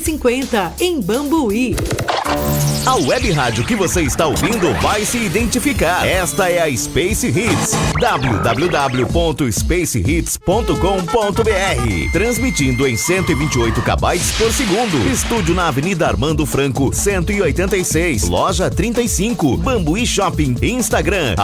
1150, em Bambuí. A web rádio que você está ouvindo vai se identificar. Esta é a Space Hits. www.spacehits.com.br. Transmitindo em 128 kb por segundo. Estúdio na Avenida Armando Franco, 186. Loja 35. Bambuí Shopping. Instagram,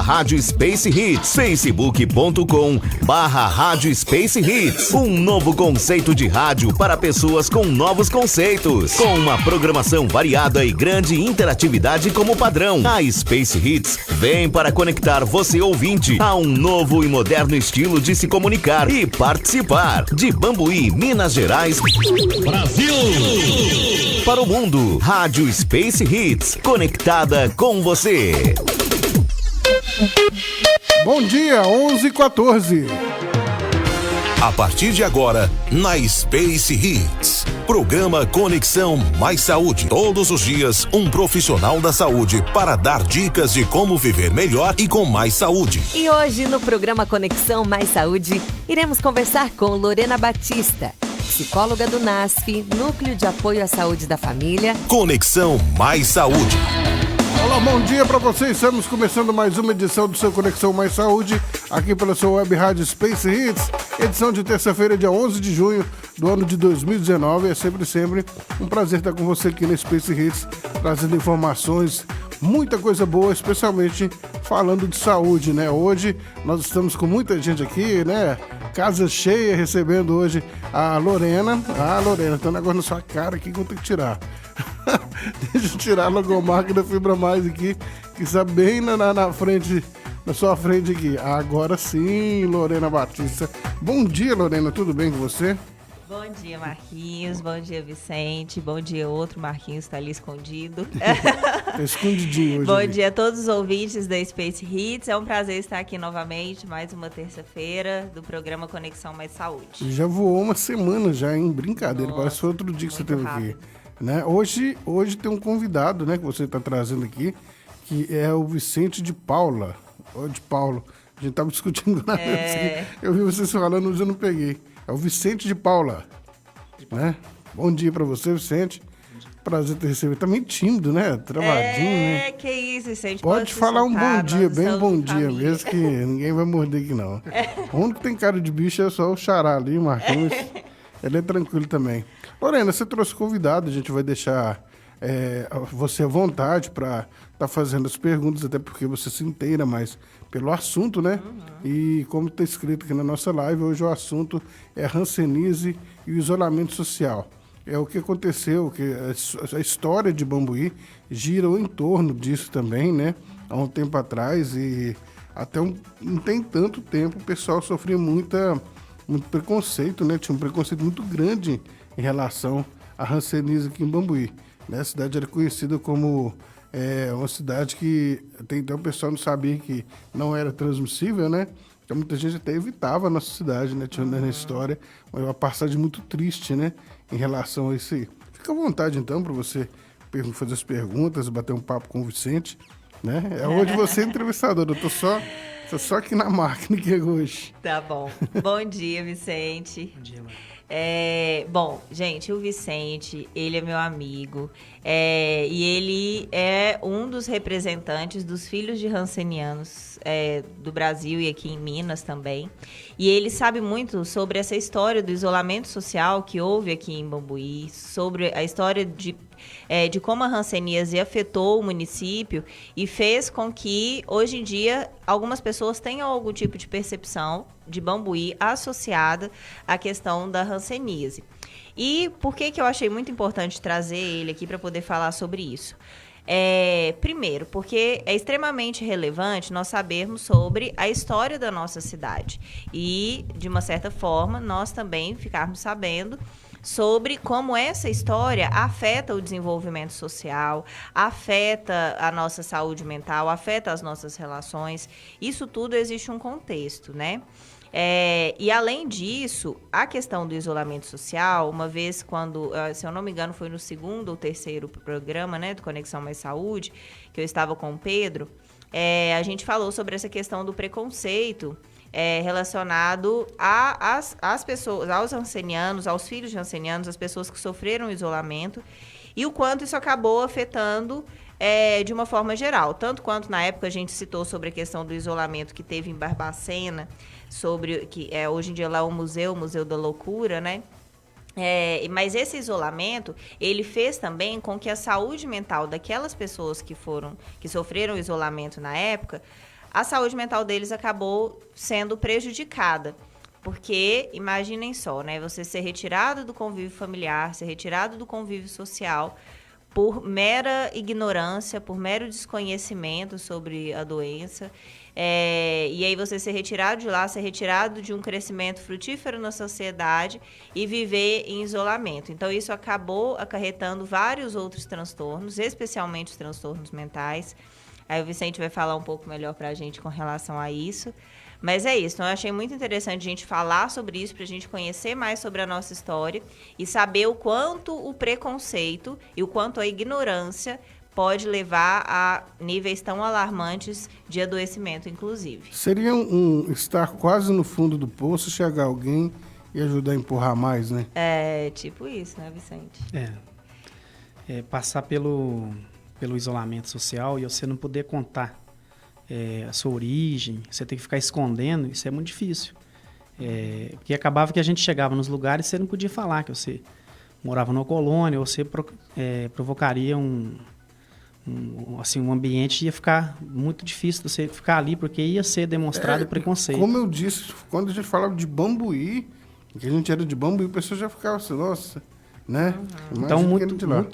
@Rádio Space Hits. Facebook.com/Rádio Space Hits. Um novo conceito de rádio para pessoas com novos conceitos. Com uma programação variada e grande interatividade como padrão. A Space Hits vem para conectar você ouvinte a um novo e moderno estilo de se comunicar e participar. De Bambuí, Minas Gerais, Brasil, para o mundo. Rádio Space Hits, conectada com você. Bom dia, 11h14. A partir de agora, na Space Hits, programa Conexão Mais Saúde. Todos os dias, um profissional da saúde para dar dicas de como viver melhor e com mais saúde. E hoje, no programa Conexão Mais Saúde, iremos conversar com Lorena Batista, psicóloga do NASF, Núcleo de Apoio à Saúde da Família. Conexão Mais Saúde. Olá, bom dia para vocês. Estamos começando mais uma edição do seu Conexão Mais Saúde, aqui pela sua web rádio Space Hits, edição de terça-feira, dia 11 de junho do ano de 2019. É sempre um prazer estar com você aqui no Space Hits, trazendo informações, muita coisa boa, especialmente falando de saúde, né? Hoje nós estamos com muita gente aqui, né? Casa cheia, recebendo hoje a Lorena. Ah, Lorena, tem um negócio na sua cara aqui que eu tenho que tirar. Deixa eu tirar a logomarca da Fibra Mais aqui, que está bem na frente, na sua frente aqui. Agora sim, Lorena Batista. Bom dia, Lorena, tudo bem com você? Bom dia, Marquinhos. Bom dia, Vicente. Bom dia, outro Marquinhos está ali escondido. Tá escondidinho hoje. Bom dia a todos os ouvintes da Space Hits. É um prazer estar aqui novamente, mais uma terça-feira do programa Conexão Mais Saúde. Já voou uma semana já, hein? Brincadeira, Nossa, parece que foi outro dia que você teve rápido. aqui. Né? Hoje tem um convidado, né, que você está trazendo aqui, que é o Vicente de Paula. Ou de Paulo. A gente estava discutindo na Eu vi vocês falando, mas eu não peguei. É o Vicente de Paula. Né? Bom dia para você, Vicente. Prazer ter recebido. Tá meio tímido, né? Travadinho, né? Que isso, Vicente. Pode falar um bom dia, bem um bom dia família. mesmo, que ninguém vai morder aqui, não. O único que tem cara de bicho é só o Xará ali, o Marquinhos. Ele é tranquilo também. Lorena, você trouxe convidado, a gente vai deixar você à vontade para estar fazendo as perguntas, até porque você se inteira mais pelo assunto, né? Uhum. E como está escrito aqui na nossa live, hoje o assunto é hanseníase e o isolamento social. É o que aconteceu, que a história de Bambuí gira em torno disso também, né? Há um tempo atrás, e até não tem tanto tempo, o pessoal sofria muito preconceito, né? Tinha um preconceito muito grande em relação à hanseníase aqui em Bambuí. Né? A cidade era conhecida como uma cidade que até então o pessoal não sabia que não era transmissível, né? Então muita gente até evitava a nossa cidade, né? Tinha na história uma passagem muito triste, né? Em relação a isso aí. Fica à vontade então para você fazer as perguntas, bater um papo com o Vicente, né? Hoje você é entrevistador, eu tô só aqui na máquina que é hoje. Tá bom. Bom dia, Vicente. Bom dia, mãe. Bom, gente, o Vicente, ele é meu amigo, e ele é um dos representantes dos filhos de hansenianos do Brasil e aqui em Minas também. E ele sabe muito sobre essa história do isolamento social que houve aqui em Bambuí, sobre a história de como a hanseníase afetou o município e fez com que, hoje em dia, algumas pessoas tenham algum tipo de percepção de Bambuí associada à questão da hanseníase. E por que eu achei muito importante trazer ele aqui para poder falar sobre isso? Primeiro, porque é extremamente relevante nós sabermos sobre a história da nossa cidade e, de uma certa forma, nós também ficarmos sabendo sobre como essa história afeta o desenvolvimento social, afeta a nossa saúde mental, afeta as nossas relações. Isso tudo existe um contexto, né? E além disso, a questão do isolamento social, uma vez quando, se eu não me engano, foi no segundo ou terceiro programa, né, do Conexão Mais Saúde, que eu estava com o Pedro, a gente falou sobre essa questão do preconceito relacionado às pessoas, aos rancenianos, aos filhos de rancenianos, as pessoas que sofreram isolamento, e o quanto isso acabou afetando de uma forma geral. Tanto quanto na época a gente citou sobre a questão do isolamento que teve em Barbacena, sobre que hoje em dia lá o Museu da Loucura, né? Mas esse isolamento, ele fez também com que a saúde mental daquelas pessoas que sofreram isolamento na época, a saúde mental deles acabou sendo prejudicada. Porque, imaginem só, né? Você ser retirado do convívio familiar, ser retirado do convívio social por mera ignorância, por mero desconhecimento sobre a doença. E aí você ser retirado de lá, ser retirado de um crescimento frutífero na sociedade e viver em isolamento. Então, isso acabou acarretando vários outros transtornos, especialmente os transtornos mentais. Aí o Vicente vai falar um pouco melhor para a gente com relação a isso. Mas é isso, então eu achei muito interessante a gente falar sobre isso, para a gente conhecer mais sobre a nossa história e saber o quanto o preconceito e o quanto a ignorância pode levar a níveis tão alarmantes de adoecimento, inclusive. Seria estar quase no fundo do poço, chegar alguém e ajudar a empurrar mais, né? Tipo isso, né, Vicente? Passar pelo isolamento social e você não poder contar a sua origem, você tem que ficar escondendo, isso é muito difícil. Porque acabava que a gente chegava nos lugares e você não podia falar que você morava numa colônia, ou você provocaria um ambiente, ia ficar muito difícil de você ficar ali, porque ia ser demonstrado preconceito. Como eu disse, quando a gente falava de Bambuí, que a gente era de Bambuí, a pessoa já ficava assim, nossa, né? Então,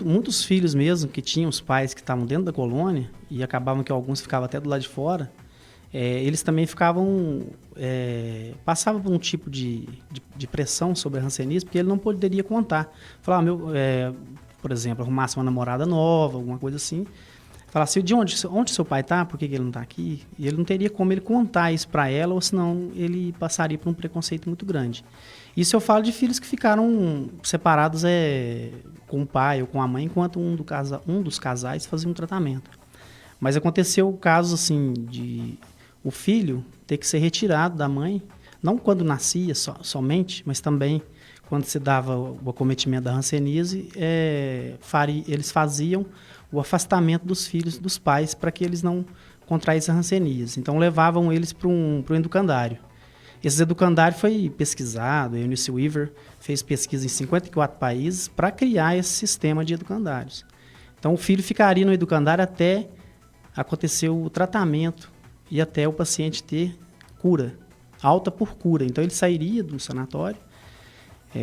muitos filhos mesmo, que tinham os pais que estavam dentro da colônia, e acabavam que alguns ficavam até do lado de fora, eles também passavam por um tipo de pressão sobre a hanseníase, porque ele não poderia contar. Falar, por exemplo, arrumasse uma namorada nova, alguma coisa assim, falasse, de onde seu pai está, por que ele não está aqui? E ele não teria como ele contar isso para ela, ou senão ele passaria por um preconceito muito grande. Isso eu falo de filhos que ficaram separados com o pai ou com a mãe, enquanto um dos casais fazia um tratamento. Mas aconteceu o caso assim, de o filho ter que ser retirado da mãe, não quando nascia somente, mas também quando se dava o acometimento da hanseníase, eles faziam o afastamento dos filhos dos pais para que eles não contraíssem a hanseníase. Então levavam eles para um educandário. Esse educandário foi pesquisado, a Eunice Weaver fez pesquisa em 54 países para criar esse sistema de educandários. Então o filho ficaria no educandário até acontecer o tratamento e até o paciente ter cura, alta por cura. Então ele sairia do sanatório,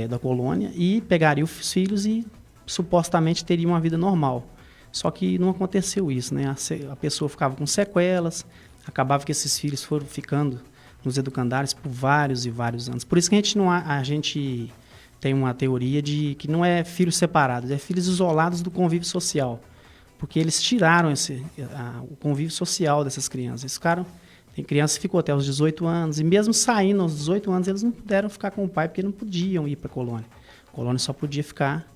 da colônia, e pegaria os filhos e supostamente teria uma vida normal. Só que não aconteceu isso, né? A pessoa ficava com sequelas, acabava que esses filhos foram ficando nos educandários por vários e vários anos. Por isso que a gente tem uma teoria de que não é filhos separados, é filhos isolados do convívio social. Porque eles tiraram o convívio social dessas crianças. Tem criança que ficou até os 18 anos, e mesmo saindo aos 18 anos, eles não puderam ficar com o pai, porque não podiam ir para a colônia. A colônia só podia ficar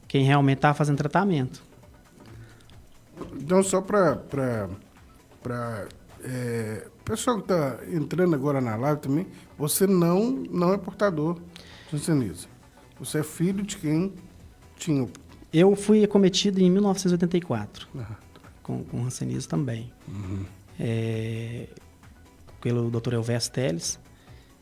quem realmente estava fazendo tratamento. Então, só para pessoal que está entrando agora na live também, você não é portador de hanseníase. Você é filho de quem tinha. Eu fui acometido em 1984, com hanseníase também. Pelo Dr. Elvésio Teles.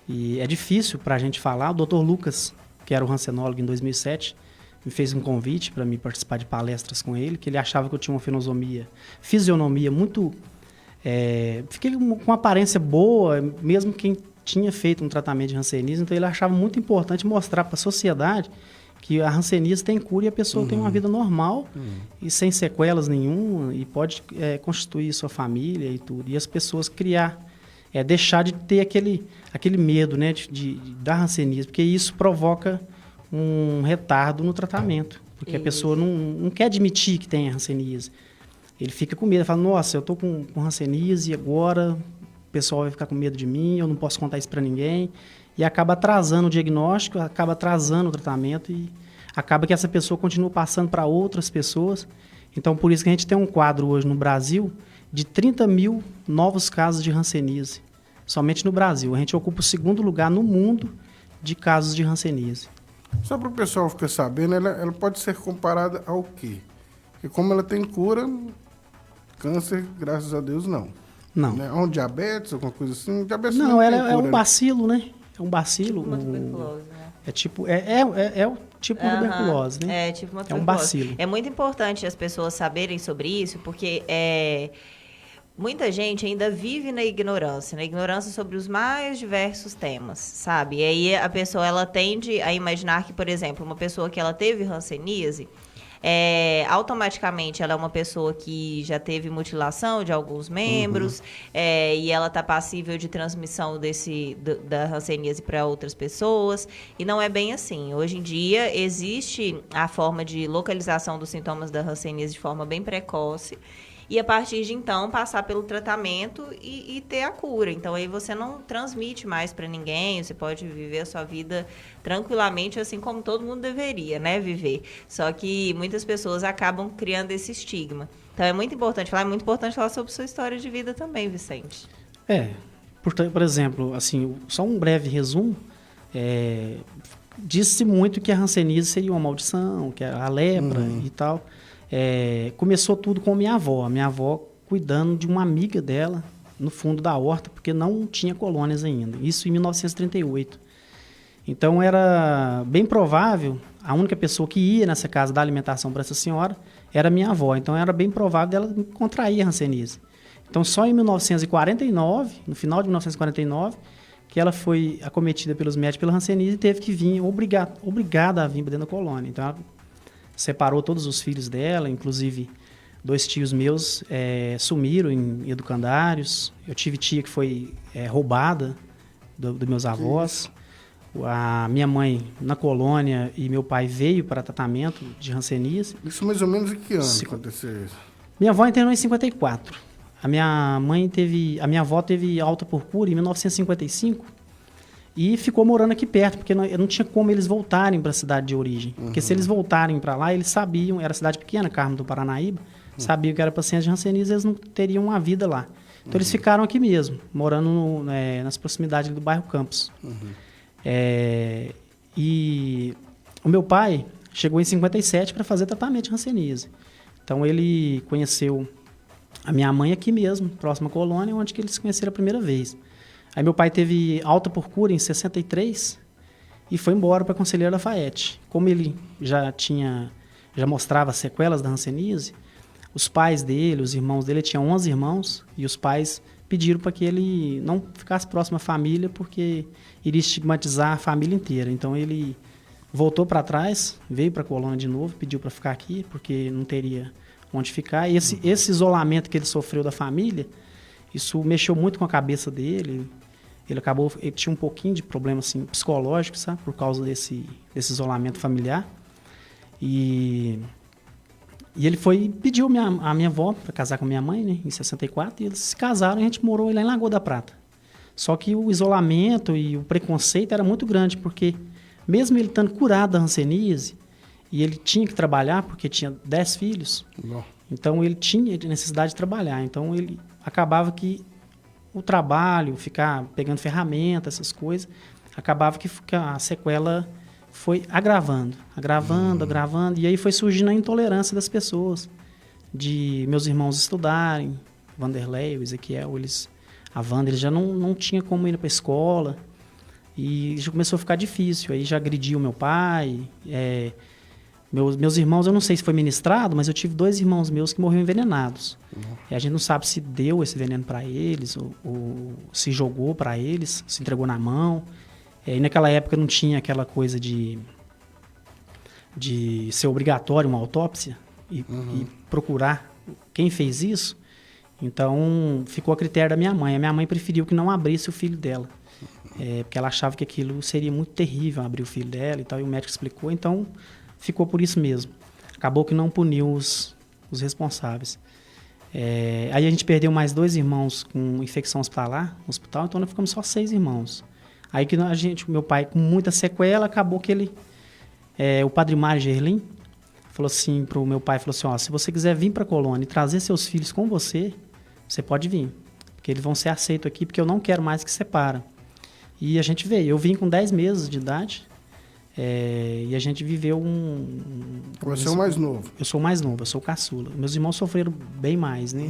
E é difícil para a gente falar. O Dr. Lucas, que era o hansenólogo em 2007, me fez um convite para me participar de palestras com ele, que ele achava que eu tinha uma fisionomia muito... fiquei com uma aparência boa, mesmo quem tinha feito um tratamento de hanseníase. Então ele achava muito importante mostrar para a sociedade que a hanseníase tem cura e a pessoa tem uma vida normal e sem sequelas nenhuma, e pode constituir sua família e tudo. E as pessoas deixar de ter aquele medo, né, da hanseníase, porque isso provoca um retardo no tratamento, porque a pessoa não quer admitir que tem hanseníase. Ele fica com medo, fala, nossa, eu estou com hanseníase e agora o pessoal vai ficar com medo de mim, eu não posso contar isso para ninguém. E acaba atrasando o diagnóstico, acaba atrasando o tratamento e acaba que essa pessoa continua passando para outras pessoas. Então, por isso que a gente tem um quadro hoje no Brasil de 30 mil novos casos de hanseníase somente no Brasil. A gente ocupa o 2º lugar no mundo de casos de hanseníase. Só para o pessoal ficar sabendo, ela pode ser comparada ao quê? Porque como ela tem cura, câncer, graças a Deus, não. Não. Né? Um diabetes, alguma coisa assim? Diabetes Não, tem ela é cura, um bacilo, né? É um bacilo. Uma tuberculose, né? É tipo, é o tipo de tuberculose, né? É tipo uma É tuberculose. um bacilo. É muito importante as pessoas saberem sobre isso, porque muita gente ainda vive na ignorância sobre os mais diversos temas, sabe? E aí a pessoa, ela tende a imaginar que, por exemplo, uma pessoa que ela teve hanseníase, automaticamente ela é uma pessoa que já teve mutilação de alguns membros, e ela está passível de transmissão da hanseníase para outras pessoas, e não é bem assim. Hoje em dia existe a forma de localização dos sintomas da hanseníase de forma bem precoce, e a partir de então passar pelo tratamento e ter a cura. Então aí você não transmite mais para ninguém, você pode viver a sua vida tranquilamente, assim como todo mundo deveria, né, viver. Só que muitas pessoas acabam criando esse estigma. Então é muito importante falar sobre sua história de vida também, Vicente. Por exemplo, assim, só um breve resumo, disse muito que a hanseníase seria uma maldição, que a lepra e tal. Começou tudo com minha avó cuidando de uma amiga dela no fundo da horta, porque não tinha colônias ainda, isso em 1938. Então era bem provável, a única pessoa que ia nessa casa dar alimentação para essa senhora era minha avó, então era bem provável dela contrair a hanseníase. Então só em 1949, no final de 1949, que ela foi acometida pelos médicos pela hanseníase e teve que vir obrigada a vir para dentro da colônia. Então ela separou todos os filhos dela, inclusive 2 tios meus sumiram em educandários. Eu tive tia que foi roubada dos meus avós. A minha mãe na colônia e meu pai veio para tratamento de hanseníase. Isso mais ou menos em que ano aconteceu isso? Minha avó internou em 54. A minha avó teve alta por cura em 1955. E ficou morando aqui perto, porque não tinha como eles voltarem para a cidade de origem. Porque se eles voltarem para lá, eles sabiam, era cidade pequena, Carmo do Paranaíba, sabiam que era paciente de hanseníase, eles não teriam uma vida lá. Então eles ficaram aqui mesmo, morando nas proximidades do bairro Campos. E o meu pai chegou em 57 para fazer tratamento de hanseníase. Então ele conheceu a minha mãe aqui mesmo, próxima à colônia, onde que eles se conheceram a primeira vez. Aí meu pai teve alta por cura em 63 e foi embora para a Conselheiro Lafayette. Como ele já mostrava sequelas da hanseníase, os pais dele, os irmãos dele, ele tinha 11 irmãos, e os pais pediram para que ele não ficasse próximo à família, porque iria estigmatizar a família inteira. Então ele voltou para trás, veio para a colônia de novo, pediu para ficar aqui, porque não teria onde ficar. E esse isolamento que ele sofreu da família, isso mexeu muito com a cabeça dele. Ele tinha um pouquinho de problema assim, psicológico, sabe? Por causa desse isolamento familiar. E ele pediu a minha avó para casar com a minha mãe, né? Em 64, e eles se casaram e a gente morou lá em Lagoa da Prata. Só que o isolamento e o preconceito era muito grande, porque mesmo ele estando curado da hanseníase, e ele tinha que trabalhar, porque tinha 10 filhos, então ele tinha necessidade de trabalhar. Então ele acabava que o trabalho, ficar pegando ferramenta, essas coisas, acabava que a sequela foi agravando, e aí foi surgindo a intolerância das pessoas, de meus irmãos estudarem, Vanderlei, o Ezequiel, a Wanda, eles já não tinha como ir para a escola, e já começou a ficar difícil, aí já agrediu meu pai, meus irmãos, eu não sei se foi ministrado, mas eu tive 2 irmãos meus que morreram envenenados. E a gente não sabe se deu esse veneno para eles, ou se jogou para eles, se entregou na mão. E naquela época não tinha aquela coisa de ser obrigatório uma autópsia e procurar quem fez isso. Então ficou a critério da minha mãe. A minha mãe preferiu que não abrisse o filho dela, porque ela achava que aquilo seria muito terrível, abrir o filho dela e tal, e o médico explicou, então ficou por isso mesmo. Acabou que não puniu os responsáveis. Aí a gente perdeu mais 2 irmãos com infecção hospitalar no hospital, então nós ficamos só 6 irmãos. Aí que meu pai, com muita sequela, acabou que o padre Mário Gerlin falou assim para o meu pai, falou assim, se você quiser vir para a colônia e trazer seus filhos com você, você pode vir. que eles vão ser aceitos aqui, porque eu não quero mais que separa. E a gente veio. Eu vim com 10 meses de idade, e a gente viveu Você é o mais novo. Eu sou o mais novo, eu sou o caçula. Meus irmãos sofreram bem mais, né?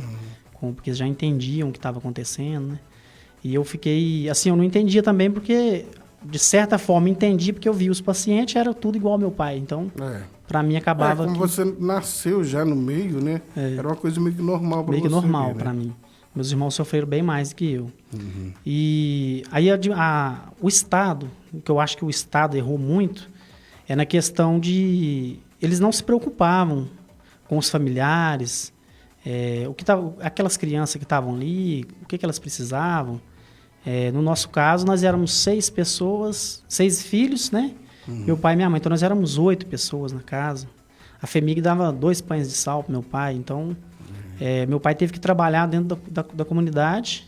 Porque já entendiam o que estava acontecendo, né? E eu fiquei... Assim, eu não entendia também porque, de certa forma, entendi porque eu vi os pacientes, era tudo igual ao meu pai. Então, para mim, acabava... Como você nasceu já no meio, né? Era uma coisa meio que normal para você. Meio que normal né? para mim. Meus irmãos sofreram bem mais do que eu. E aí o Estado, o que eu acho que o Estado errou muito, é na questão de... Eles não se preocupavam com os familiares, aquelas crianças que estavam ali, o que elas precisavam. No nosso caso, nós éramos 6 pessoas, 6 filhos, né? Meu pai e minha mãe. Então, nós éramos 8 pessoas na casa. A FEMIG dava 2 pães de sal para meu pai. Então, meu pai teve que trabalhar dentro da comunidade.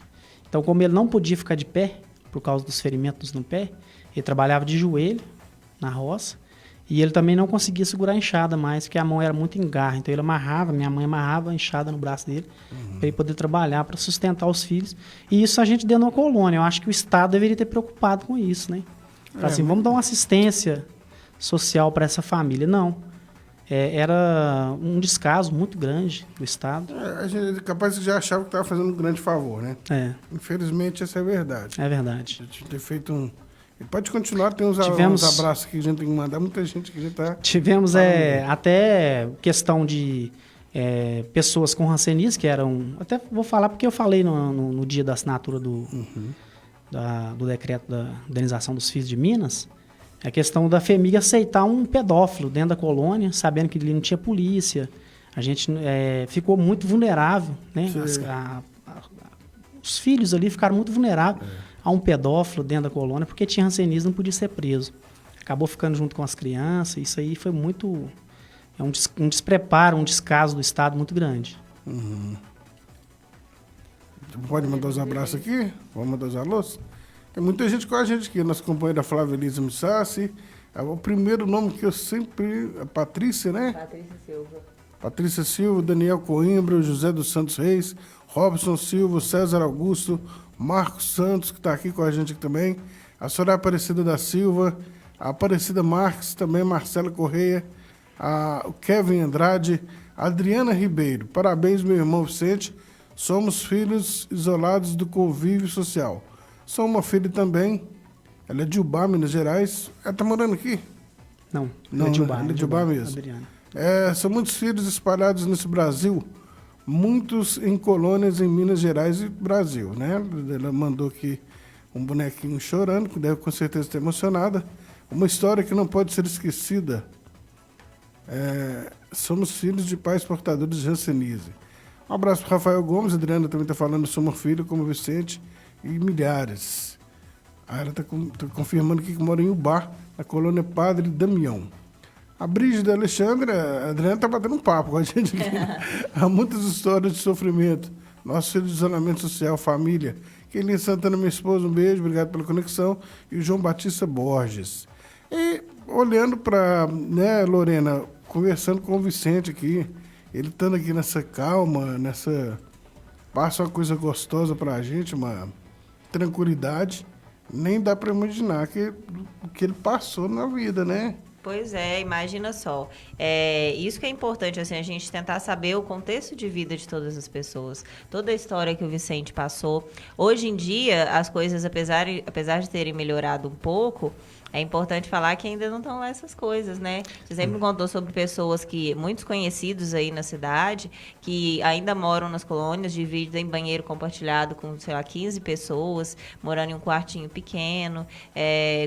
Então, como ele não podia ficar de pé, por causa dos ferimentos no pé, ele trabalhava de joelho na roça. E ele também não conseguia segurar a enxada mais, porque a mão era muito engarra. Então ele amarrava, minha mãe amarrava a enxada no braço dele, para ele poder trabalhar, para sustentar os filhos. E isso a gente deu na colônia. Eu acho que o Estado deveria ter preocupado com isso, né? Assim, vamos dar uma assistência social para essa família. Não. Era um descaso muito grande do Estado. A gente capaz de já achava que estava fazendo um grande favor, né? Infelizmente, essa é a verdade. É verdade. A gente ter feito um... Pode continuar, tem uns abraços que a gente tem que mandar. Muita gente que já está... Tivemos até questão de pessoas com hanseníase, que eram... Até vou falar porque eu falei no dia da assinatura do decreto da indenização dos filhos de Minas, a questão da FEMIG aceitar um pedófilo dentro da colônia, sabendo que ali não tinha polícia. A gente ficou muito vulnerável, né? Os filhos ali ficaram muito vulneráveis a um pedófilo dentro da colônia, porque tinha hanseníase, não podia ser preso. Acabou ficando junto com as crianças, isso aí foi muito... um despreparo, um descaso do Estado muito grande. Pode mandar os abraços aqui? Vamos mandar os alôs? Tem muita gente com a gente aqui, nossa companheira Flávia Elisa Missassi. O primeiro nome que eu sempre... A Patrícia, né? Patrícia Silva, Daniel Coimbra, José dos Santos Reis, Robson Silva, César Augusto, Marcos Santos, que está aqui com a gente aqui também, a Soraya Aparecida da Silva, a Aparecida Marques, também Marcela Correia, o Kevin Andrade, a Adriana Ribeiro. Parabéns, meu irmão Vicente. Somos filhos isolados do convívio social. Sou uma filha também. Ela é de Ubá, Minas Gerais. Ela está morando aqui? Não, é de Ubá. Ela é de Ubá mesmo. Adriana. São muitos filhos espalhados nesse Brasil. Muitos em colônias em Minas Gerais e Brasil, né? Ela mandou aqui um bonequinho chorando, que deve com certeza estar emocionada. Uma história que não pode ser esquecida. Somos filhos de pais portadores de hanseníase. Um abraço para Rafael Gomes, a Adriana também está falando, somos filhos como Vicente e milhares. Ela está confirmando aqui que mora em Ubá, na colônia Padre Damião. A Brígida Alexandra, a Adriana está batendo um papo com a gente aqui. Há muitas histórias de sofrimento. Nosso filho de isolamento social, família. Kelinha Santana, minha esposa, um beijo, obrigado pela conexão. E o João Batista Borges. E olhando para, né, Lorena, conversando com o Vicente aqui, ele estando aqui nessa calma, passa uma coisa gostosa para a gente, uma tranquilidade. Nem dá para imaginar o que ele passou na vida, né? Pois é, imagina só. Isso que é importante, assim, a gente tentar saber o contexto de vida de todas as pessoas. Toda a história que o Vicente passou. Hoje em dia, as coisas, apesar de terem melhorado um pouco, é importante falar que ainda não estão lá essas coisas, né? Você sempre contou sobre pessoas muitos conhecidos aí na cidade, que ainda moram nas colônias, dividem banheiro compartilhado com, 15 pessoas, morando em um quartinho pequeno,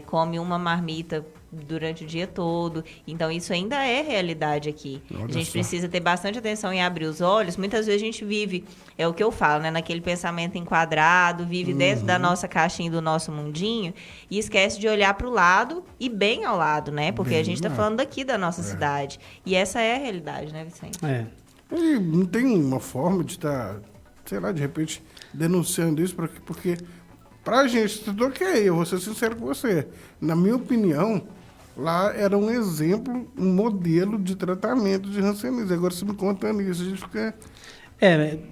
come uma marmita durante o dia todo. Então, isso ainda é realidade aqui. Olha a gente só. precisa ter bastante atenção em abrir os olhos. Muitas vezes a gente vive, é o que eu falo, né? Naquele pensamento enquadrado, vive dentro da nossa caixinha, do nosso mundinho, e esquece de olhar para o lado e bem ao lado, né? Porque a gente está falando daqui da nossa cidade. E essa é a realidade, né, Vicente? E não tem uma forma de estar, de repente, denunciando isso, porque pra gente, tudo ok, eu vou ser sincero com você. Na minha opinião, lá era um exemplo, um modelo de tratamento de hanseníase. Agora, você me contando isso, a gente fica...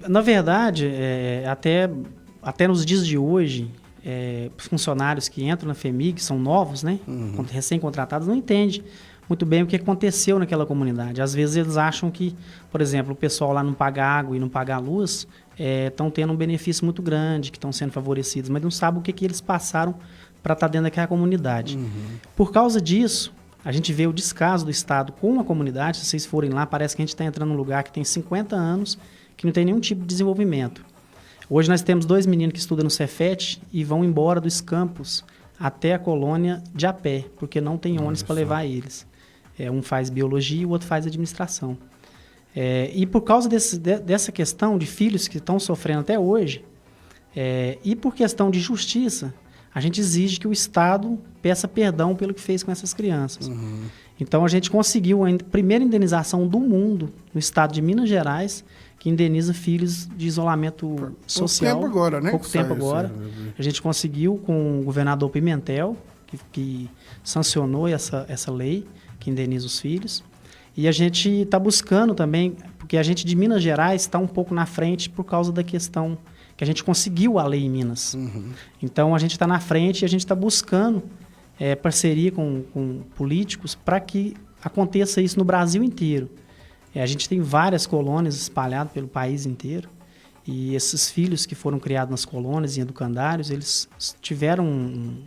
Na verdade, até até nos dias de hoje, funcionários que entram na FEMIG, que são novos, né, recém-contratados, não entendem muito bem o que aconteceu naquela comunidade. Às vezes eles acham que, por exemplo, o pessoal lá não paga água e não paga a luz, estão tendo um benefício muito grande, que estão sendo favorecidos, mas não sabem o que eles passaram para estar dentro daquela comunidade. Por causa disso, a gente vê o descaso do Estado com a comunidade. Se vocês forem lá, parece que a gente está entrando num lugar que tem 50 anos, que não tem nenhum tipo de desenvolvimento. Hoje nós temos 2 meninos que estudam no Cefet e vão embora dos campos até a colônia de a pé, porque não tem ônibus para levar eles. Um faz biologia e o outro faz administração. E por causa dessa questão de filhos que estão sofrendo até hoje, e por questão de justiça, a gente exige que o Estado peça perdão pelo que fez com essas crianças. Então, a gente conseguiu a primeira indenização do mundo no estado de Minas Gerais, que indeniza filhos de isolamento social. Pouco tempo agora, né? Pouco tempo agora. A gente conseguiu com o governador Pimentel, que sancionou essa lei que indeniza os filhos. E a gente está buscando também, porque a gente de Minas Gerais está um pouco na frente por causa da questão que a gente conseguiu a lei em Minas. Então, a gente está na frente e a gente está buscando parceria com políticos para que aconteça isso no Brasil inteiro. A gente tem várias colônias espalhadas pelo país inteiro e esses filhos que foram criados nas colônias e educandários, eles tiveram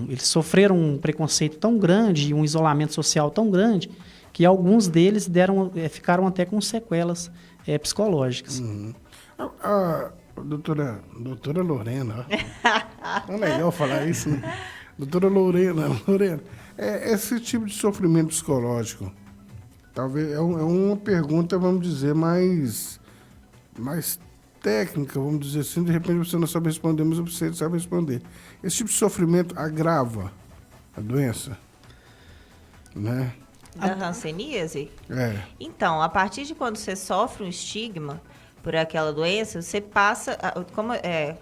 eles sofreram um preconceito tão grande e um isolamento social tão grande que alguns deles ficaram até com sequelas psicológicas. Doutora Lorena, ó. É legal falar isso, né? Doutora Lorena, esse tipo de sofrimento psicológico, talvez é uma pergunta, vamos dizer, mais técnica, vamos dizer assim, de repente você não sabe responder, mas você sabe responder. Esse tipo de sofrimento agrava a doença, né? Da hanseníase? Então, a partir de quando você sofre um estigma por aquela doença, você passa...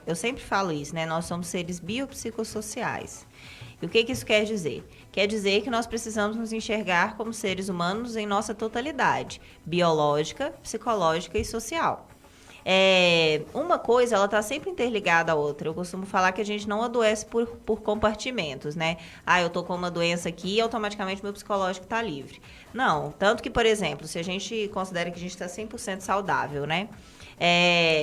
eu sempre falo isso, né? Nós somos seres biopsicossociais. E o que isso quer dizer? Quer dizer que nós precisamos nos enxergar como seres humanos em nossa totalidade, biológica, psicológica e social. Uma coisa, ela está sempre interligada à outra. Eu costumo falar que a gente não adoece por compartimentos, né? Eu tô com uma doença aqui e automaticamente meu psicológico está livre. Não, tanto que, por exemplo, se a gente considera que a gente está 100% saudável, né?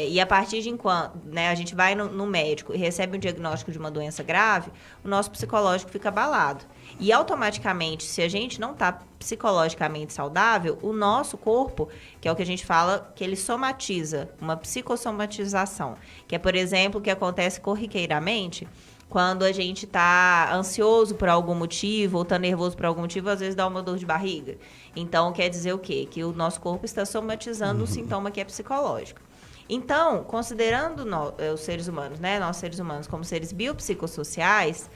E a partir de enquanto, né, a gente vai no médico e recebe um diagnóstico de uma doença grave, o nosso psicológico fica abalado. E automaticamente, se a gente não está psicologicamente saudável, o nosso corpo, que é o que a gente fala, que ele somatiza, uma psicossomatização, que é, por exemplo, o que acontece corriqueiramente quando a gente está ansioso por algum motivo ou está nervoso por algum motivo, às vezes dá uma dor de barriga. Então, quer dizer o quê? Que o nosso corpo está somatizando um sintoma que é psicológico. Então, considerando os seres humanos, né, nós seres humanos como seres biopsicossociais,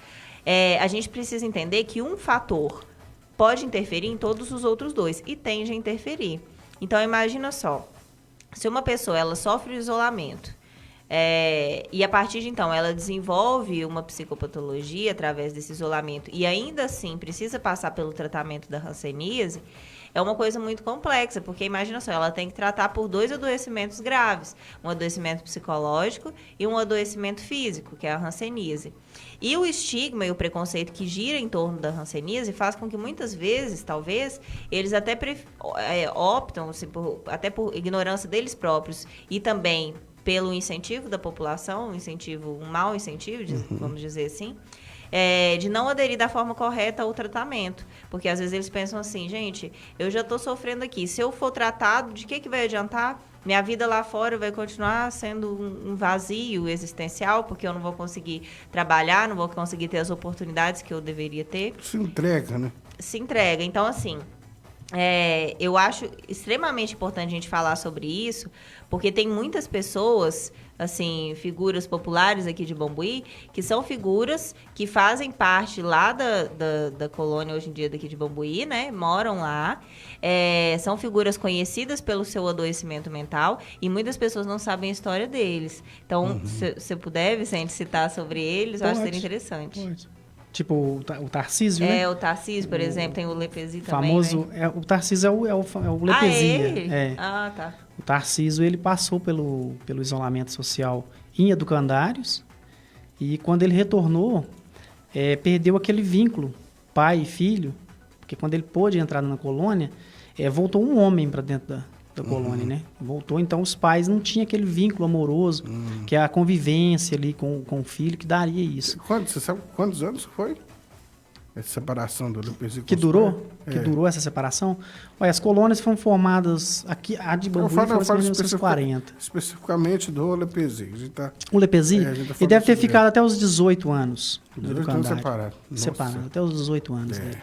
a gente precisa entender que um fator pode interferir em todos os outros dois e tende a interferir. Então, imagina só, se uma pessoa ela sofre isolamento e a partir de então ela desenvolve uma psicopatologia através desse isolamento e ainda assim precisa passar pelo tratamento da hanseníase, é uma coisa muito complexa, porque imagina só, ela tem que tratar por 2 adoecimentos graves, um adoecimento psicológico e um adoecimento físico, que é a hanseníase. E o estigma e o preconceito que gira em torno da hanseníase faz com que muitas vezes, talvez, eles até optam, assim, até por ignorância deles próprios e também pelo incentivo da população, um mau incentivo, vamos dizer assim, de não aderir da forma correta ao tratamento. Porque às vezes eles pensam assim, gente, eu já estou sofrendo aqui, se eu for tratado, de que vai adiantar? Minha vida lá fora vai continuar sendo um vazio existencial, porque eu não vou conseguir trabalhar, não vou conseguir ter as oportunidades que eu deveria ter. Se entrega, né? Se entrega. Então, assim, eu acho extremamente importante a gente falar sobre isso, porque tem muitas pessoas, assim, figuras populares aqui de Bambuí, que são figuras que fazem parte lá da colônia, hoje em dia, daqui de Bambuí, né? Moram lá. São figuras conhecidas pelo seu adoecimento mental e muitas pessoas não sabem a história deles. Então, se eu puder, Vicente, citar sobre eles, eu acho que seria interessante. Pode. Tipo o Tarcísio, né? O Tarcísio, por exemplo, tem o Lepesi também, famoso, né? O Tarcísio é o Lepesia. ele? É. Ah, tá. O Tarcísio, ele passou pelo isolamento social em Educandários e quando ele retornou, perdeu aquele vínculo pai e filho, porque quando ele pôde entrar na colônia, voltou um homem para dentro da colônia, né? Voltou, então os pais não tinham aquele vínculo amoroso, que é a convivência ali com o filho, que daria isso. Você sabe quantos anos foi? Essa separação do Lepesi Que durou? Que durou essa separação? Olha, as colônias foram formadas aqui, a de Bambuí foi em 1940. Especificamente do Lepesi. O Lepesi? Ele deve ter ficado até os 18 anos. 18 anos separado. Separado, até os 18 anos dele.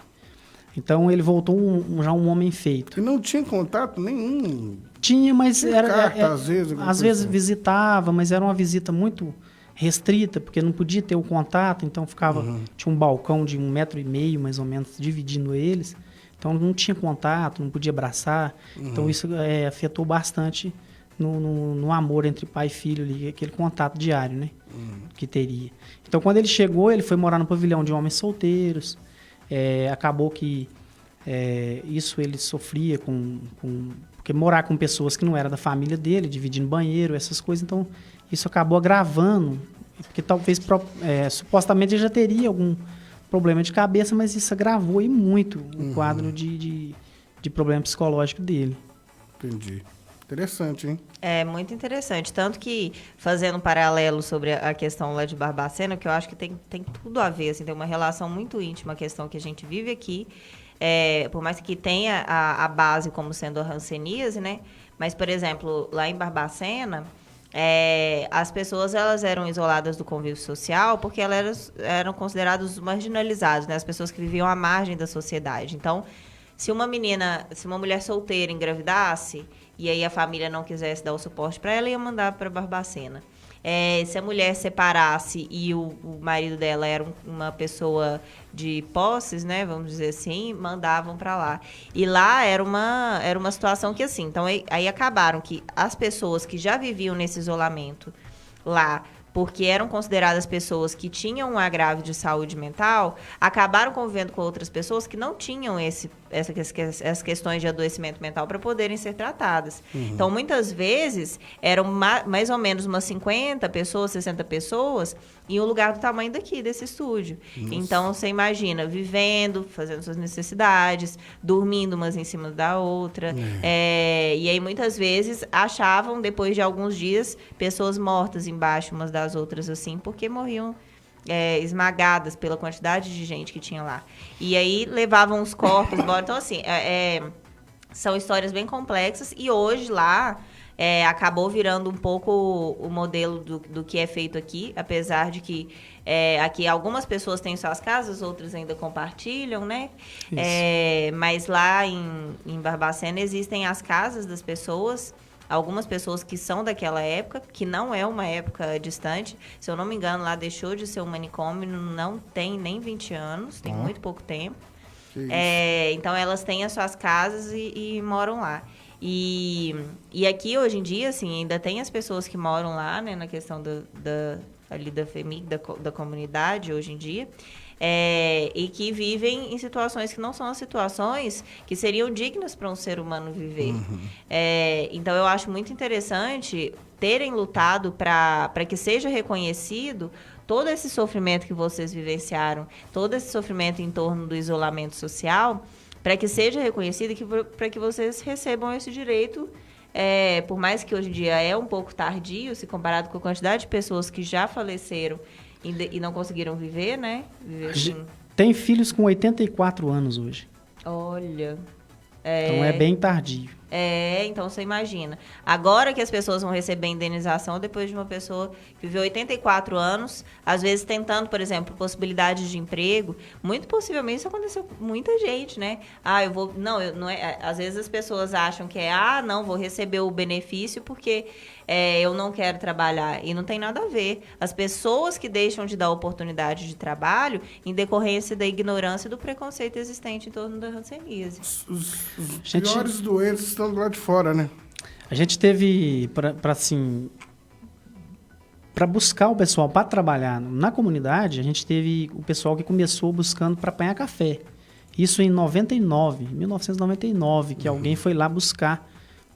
Então ele voltou já um homem feito. E não tinha contato nenhum? Tinha, mas tinha carta, às vezes visitava, mas era uma visita muito restrita, porque não podia ter o contato, então tinha um balcão de 1,5 metro, mais ou menos, dividindo eles. Então não tinha contato, não podia abraçar. Então isso afetou bastante no amor entre pai e filho ali, aquele contato diário, né? Que teria. Então quando ele chegou, ele foi morar no pavilhão de homens solteiros. Acabou que isso ele sofria porque morar com pessoas que não eram da família dele, dividindo banheiro, essas coisas, então isso acabou agravando, porque talvez supostamente ele já teria algum problema de cabeça, mas isso agravou e muito o quadro de problema psicológico dele. Entendi. Interessante, hein? É muito interessante. Tanto que, fazendo um paralelo sobre a questão lá de Barbacena, que eu acho que tem tudo a ver, assim, tem uma relação muito íntima a questão que a gente vive aqui, por mais que tenha a base como sendo a hanseníase, né? Mas, por exemplo, lá em Barbacena, as pessoas elas eram isoladas do convívio social porque elas eram consideradas marginalizadas, né? As pessoas que viviam à margem da sociedade. Então, se uma mulher solteira engravidasse e aí a família não quisesse dar o suporte para ela, ia mandar para Barbacena. Se a mulher separasse e o marido dela era uma pessoa de posses, né, vamos dizer assim, mandavam para lá. E lá era uma situação que assim, então aí acabaram que as pessoas que já viviam nesse isolamento lá, porque eram consideradas pessoas que tinham um agravio de saúde mental, acabaram convivendo com outras pessoas que não tinham essas questões de adoecimento mental para poderem ser tratadas. Então, muitas vezes, eram mais ou menos umas 50 pessoas, 60 pessoas, em um lugar do tamanho desse estúdio. Nossa. Então, você imagina, vivendo, fazendo suas necessidades, dormindo umas em cima da outra. E aí, muitas vezes, achavam, depois de alguns dias, pessoas mortas embaixo umas das outras, assim, porque morriam esmagadas pela quantidade de gente que tinha lá. E aí, levavam os corpos embora. Então, assim, são histórias bem complexas. E hoje, lá, acabou virando um pouco o modelo do que é feito aqui, apesar de que aqui algumas pessoas têm suas casas, outras ainda compartilham, né? Mas lá em Barbacena existem as casas das pessoas, algumas pessoas que são daquela época, que não é uma época distante. Se eu não me engano, lá deixou de ser um manicômio, não tem nem 20 anos, tem muito pouco tempo. Então, elas têm as suas casas e moram lá. E aqui, hoje em dia, assim, ainda tem as pessoas que moram lá, né, na questão ali da FEMIG, da comunidade, hoje em dia, e que vivem em situações que não são as situações que seriam dignas para um ser humano viver. Então, eu acho muito interessante terem lutado para que seja reconhecido todo esse sofrimento que vocês vivenciaram, todo esse sofrimento em torno do isolamento social, para que seja reconhecido e para que vocês recebam esse direito, por mais que hoje em dia é um pouco tardio, se comparado com a quantidade de pessoas que já faleceram e não conseguiram viver, né? Tem filhos com 84 anos hoje. Olha. Então é bem tardio. Então você imagina. Agora que as pessoas vão receber indenização depois de uma pessoa que viveu 84 anos, às vezes tentando, por exemplo, possibilidades de emprego, muito possivelmente isso aconteceu com muita gente, né? Às vezes as pessoas acham que não, vou receber o benefício porque eu não quero trabalhar. E não tem nada a ver. As pessoas que deixam de dar oportunidade de trabalho em decorrência da ignorância e do preconceito existente em torno da hanseníase. Os piores doentes estão do lado de fora, né? A gente teve, para assim, para buscar o pessoal para trabalhar na comunidade, a gente teve o pessoal que começou buscando para apanhar café. Isso em 1999, que alguém foi lá buscar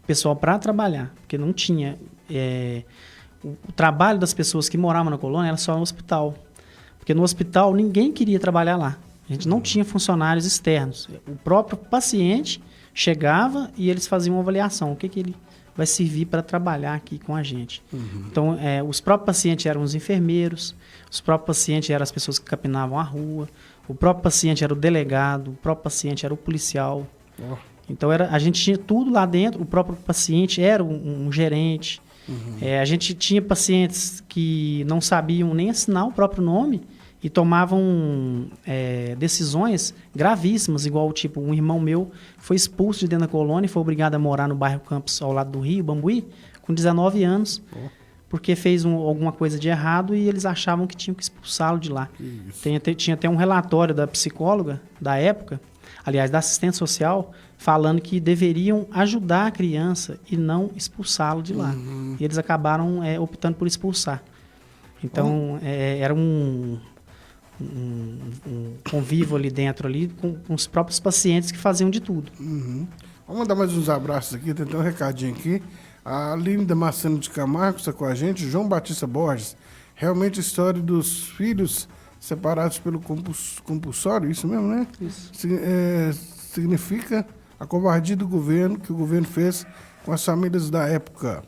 o pessoal para trabalhar, porque não tinha... o trabalho das pessoas que moravam na colônia era só no hospital. Porque no hospital ninguém queria trabalhar lá. A gente não tinha funcionários externos. O próprio paciente chegava e eles faziam uma avaliação. O que ele vai servir para trabalhar aqui com a gente. Então, os próprios pacientes eram os enfermeiros, os próprios pacientes eram as pessoas que capinavam a rua, o próprio paciente era o delegado, o próprio paciente era o policial. Então, a gente tinha tudo lá dentro. O próprio paciente era um gerente. A gente tinha pacientes que não sabiam nem assinar o próprio nome e tomavam decisões gravíssimas, igual tipo, um irmão meu foi expulso de dentro da colônia e foi obrigado a morar no bairro Campos, ao lado do Rio, Bambuí, com 19 anos, porque fez alguma coisa de errado e eles achavam que tinham que expulsá-lo de lá. Tinha até um relatório da psicóloga da época, aliás, da assistente social, falando que deveriam ajudar a criança e não expulsá-lo de lá. E eles acabaram optando por expulsar. Então, era um convívio ali dentro, ali, com os próprios pacientes que faziam de tudo. Vamos mandar mais uns abraços aqui, tem um recadinho aqui. A Aline Damasceno de Camargo está com a gente, João Batista Borges. Realmente a história dos filhos separados pelo compulsório, isso mesmo, né? Isso. Significa a covardia do governo, que o governo fez com as famílias da época.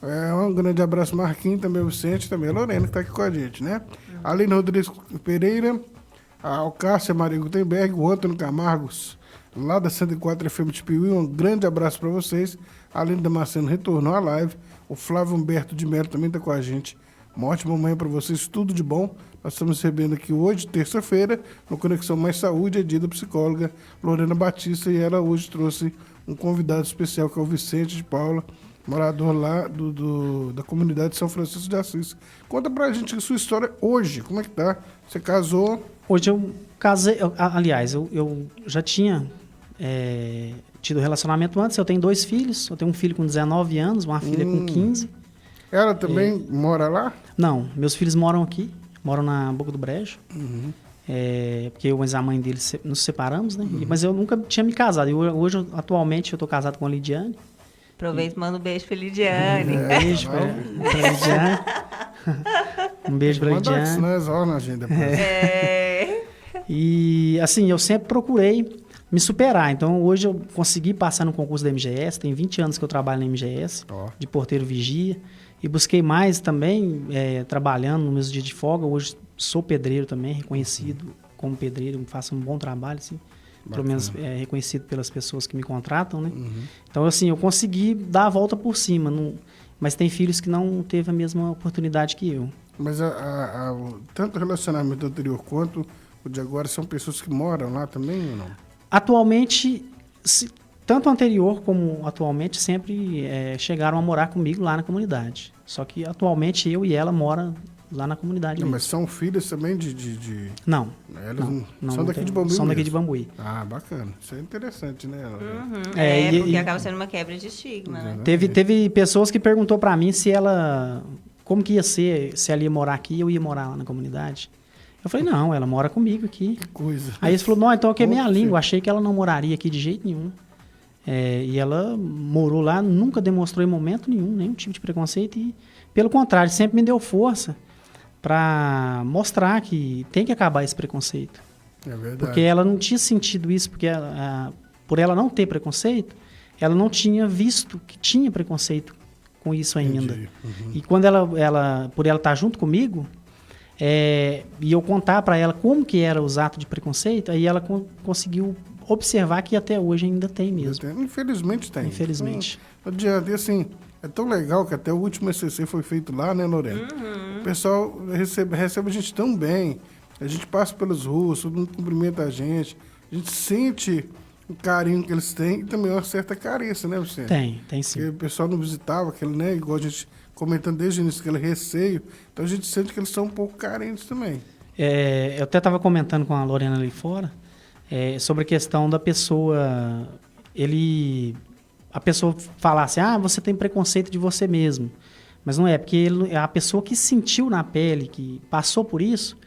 Um grande abraço, Marquinhos, também o Vicente, também a Lorena, que está aqui com a gente, né? Aline Rodrigues Pereira, a Alcácia Maria Gutenberg, o Antônio Camargos, lá da 104 FM de Piuí, um grande abraço para vocês. A Aline Damasceno retornou à live, o Flávio Humberto de Mello também está com a gente. Uma ótima manhã para vocês, tudo de bom. Nós estamos recebendo aqui hoje, terça-feira, no Conexão Mais Saúde, é dia da psicóloga Lorena Batista, e ela hoje trouxe um convidado especial, que é o Vicente de Paula, morador lá da comunidade de São Francisco de Assis. Conta pra gente a sua história hoje, como é que tá? Você casou? Hoje eu casei, aliás, eu já tinha tido relacionamento antes, eu tenho 2 filhos, eu tenho um filho com 19 anos, uma filha com 15. Ela também mora lá? Não, meus filhos moram aqui, moram na Boca do Brejo, porque eu e a mãe deles nos separamos, né? Mas eu nunca tinha me casado, hoje, atualmente, eu tô casado com a Lidiane. Aproveita e manda um beijo pra Lidiane. Um beijo pra Lidiane. Um beijo pra Lidiane. Na agenda depois. E, assim, eu sempre procurei me superar. Então, hoje eu consegui passar no concurso da MGS. Tem 20 anos que eu trabalho na MGS, de porteiro vigia. E busquei mais também, trabalhando nos meus dias de folga. Hoje sou pedreiro também, reconhecido como pedreiro. Faço um bom trabalho, assim. Pelo menos reconhecido pelas pessoas que me contratam, né? Então, assim, eu consegui dar a volta por cima. Mas tem filhos que não teve a mesma oportunidade que eu. Mas tanto o relacionamento anterior quanto o de agora são pessoas que moram lá também ou não? Atualmente, tanto o anterior como atualmente, sempre chegaram a morar comigo lá na comunidade. Só que atualmente eu e ela moram lá na comunidade. Não, mas são filhas também Não. Elas não são daqui de Bambuí São daqui mesmo. de Bambuí. Ah, bacana. Isso é interessante, né? Porque acaba sendo uma quebra de estigma, né? Teve pessoas que perguntou pra mim como que ia ser, se ela ia morar aqui, eu ia morar lá na comunidade. Eu falei, não, ela mora comigo aqui. Que coisa. Aí eles falaram, não, então aqui é minha língua, achei que ela não moraria aqui de jeito nenhum. E ela morou lá, nunca demonstrou em momento nenhum tipo de preconceito e, pelo contrário, sempre me deu força para mostrar que tem que acabar esse preconceito. É verdade. Porque ela não tinha sentido isso, porque por ela não ter preconceito, ela não tinha visto que tinha preconceito com isso ainda. E quando por ela estar junto comigo, e eu contar para ela como que era os atos de preconceito, aí ela conseguiu observar que até hoje ainda tem mesmo. Infelizmente tem. Infelizmente. Não adianta. E assim, é tão legal que até o último ECC foi feito lá, né, Lorena? O pessoal recebe a gente tão bem. A gente passa pelas ruas, todo mundo cumprimenta a gente sente o carinho que eles têm e também uma certa carência, né, Vicente? Tem sim. Porque o pessoal não visitava, aquele, né, igual a gente comentando desde o início, aquele receio. Então a gente sente que eles são um pouco carentes também. Eu até estava comentando com a Lorena ali fora sobre a questão da pessoa... A pessoa falar assim, você tem preconceito de você mesmo. Mas não é, porque a pessoa que sentiu na pele, que passou por isso,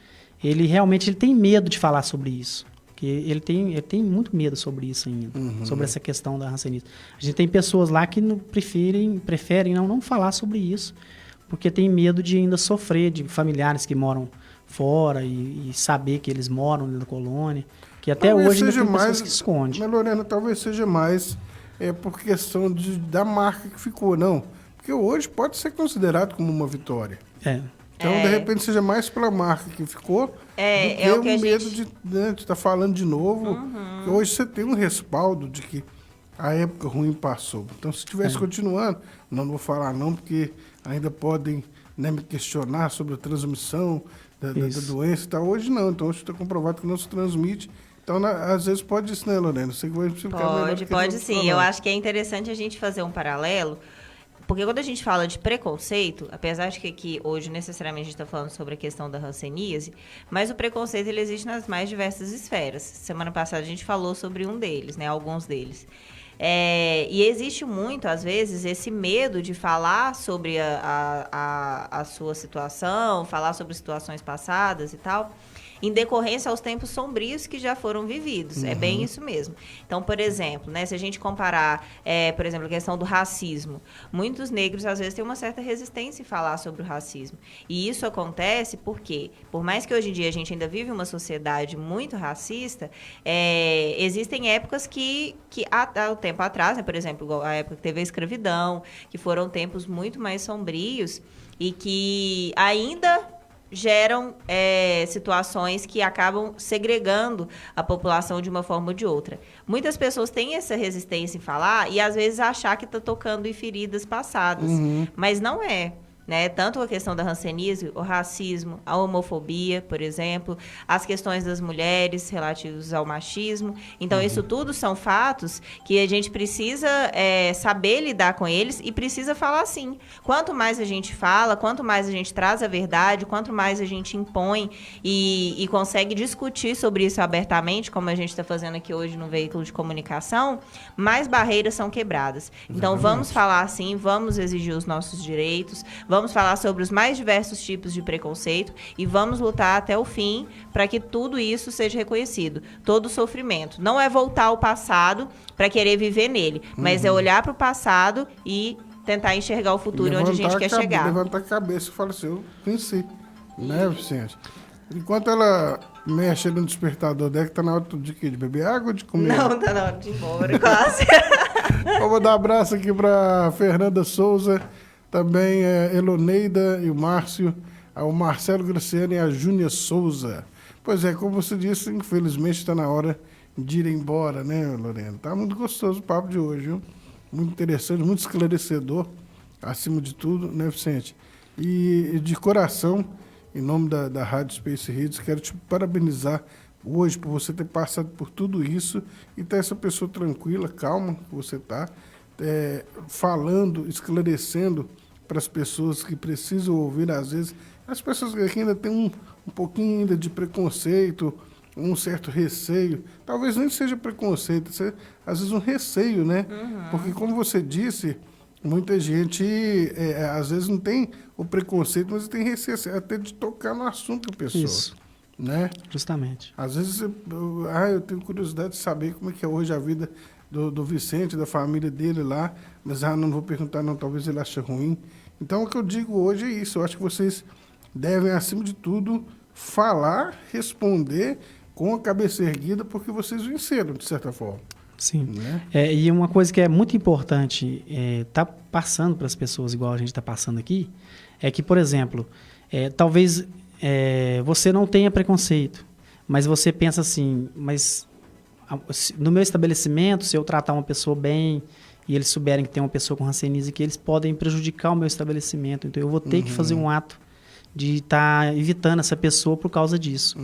ele realmente tem medo de falar sobre isso. Porque ele tem muito medo sobre isso ainda, sobre essa questão da hanseníase. A gente tem pessoas lá que preferem não falar sobre isso, porque tem medo de ainda sofrer, de familiares que moram fora e saber que eles moram na colônia, que até Talvez hoje ainda seja tem pessoas mais, que escondem. Mas, Lorena, talvez seja mais por questão da marca que ficou, não. Porque hoje pode ser considerado como uma vitória. Então, de repente, seja mais pela marca que ficou do que o que o medo de estar falando de novo. Porque hoje você tem um respaldo de que a época ruim passou. Então, se estivesse continuando, não vou falar não, porque ainda podem me questionar sobre a transmissão da doença e tal. Hoje não. Então, hoje está comprovado que não se transmite. Então, às vezes pode isso, né, Lorena? Você vai explicar melhor. Pode sim. Eu acho que é interessante a gente fazer um paralelo. Porque quando a gente fala de preconceito, apesar de que aqui hoje necessariamente a gente está falando sobre a questão da hanseníase, mas o preconceito ele existe nas mais diversas esferas. Semana passada a gente falou sobre um deles, né? Alguns deles. E existe muito, às vezes, esse medo de falar sobre a sua situação, falar sobre situações passadas e tal, em decorrência aos tempos sombrios que já foram vividos. É bem isso mesmo. Então, por exemplo, né, se a gente comparar, por exemplo, a questão do racismo, muitos negros, às vezes, têm uma certa resistência em falar sobre o racismo. E isso acontece porque, por mais que hoje em dia a gente ainda vive uma sociedade muito racista, existem épocas que há um tempo atrás, né, por exemplo, igual a época que teve a escravidão, que foram tempos muito mais sombrios e que ainda geram situações que acabam segregando a população de uma forma ou de outra. Muitas pessoas têm essa resistência em falar e, às vezes, achar que está tocando em feridas passadas. Mas não é. Né? Tanto a questão da hanseníase, o racismo, a homofobia, por exemplo, as questões das mulheres relativas ao machismo. Então, isso tudo são fatos que a gente precisa saber lidar com eles e precisa falar sim. Quanto mais a gente fala, quanto mais a gente traz a verdade, quanto mais a gente impõe e consegue discutir sobre isso abertamente, como a gente está fazendo aqui hoje no veículo de comunicação, mais barreiras são quebradas. Então, vamos falar sim, vamos exigir os nossos direitos, vamos falar sobre os mais diversos tipos de preconceito e vamos lutar até o fim para que tudo isso seja reconhecido. Todo sofrimento. Não é voltar ao passado para querer viver nele, mas é olhar para o passado e tentar enxergar o futuro onde a gente quer chegar. Levantar a cabeça e falar assim, eu venci. Né, Vicente? Enquanto ela mexe no despertador dela, que tá na hora de quê? De beber água ou de comer? Não, tá na hora de ir embora, quase. Eu vou dar um abraço aqui para Fernanda Souza, também Eloneida e o Márcio, o Marcelo Graciano e a Júnia Souza. Pois é, como você disse, infelizmente está na hora de ir embora, né, Lorena? Tá muito gostoso o papo de hoje, viu? Muito interessante, muito esclarecedor, acima de tudo, né, Vicente? E de coração, em nome da Rádio Space Hits, quero te parabenizar hoje por você ter passado por tudo isso e ter essa pessoa tranquila, calma que você está, falando, esclarecendo para as pessoas que precisam ouvir, às vezes, as pessoas que ainda têm um pouquinho ainda de preconceito, um certo receio, talvez nem seja preconceito, seja, às vezes um receio, né? Porque, como você disse, muita gente, às vezes, não tem o preconceito, mas tem receio até de tocar no assunto da pessoa. Isso. Né? Justamente. Às vezes, eu tenho curiosidade de saber como é que é hoje a vida do Vicente, da família dele lá, mas não vou perguntar não, talvez ele ache ruim. Então, o que eu digo hoje é isso, eu acho que vocês devem, acima de tudo, falar, responder com a cabeça erguida, porque vocês venceram, de certa forma. Sim. Né? E uma coisa que é muito importante tá passando para as pessoas, igual a gente está passando aqui, é que, por exemplo, talvez você não tenha preconceito, mas você pensa assim, mas no meu estabelecimento, se eu tratar uma pessoa bem e eles souberem que tem uma pessoa com hanseníase, que eles podem prejudicar o meu estabelecimento, então eu vou ter que fazer um ato de estar evitando essa pessoa por causa disso.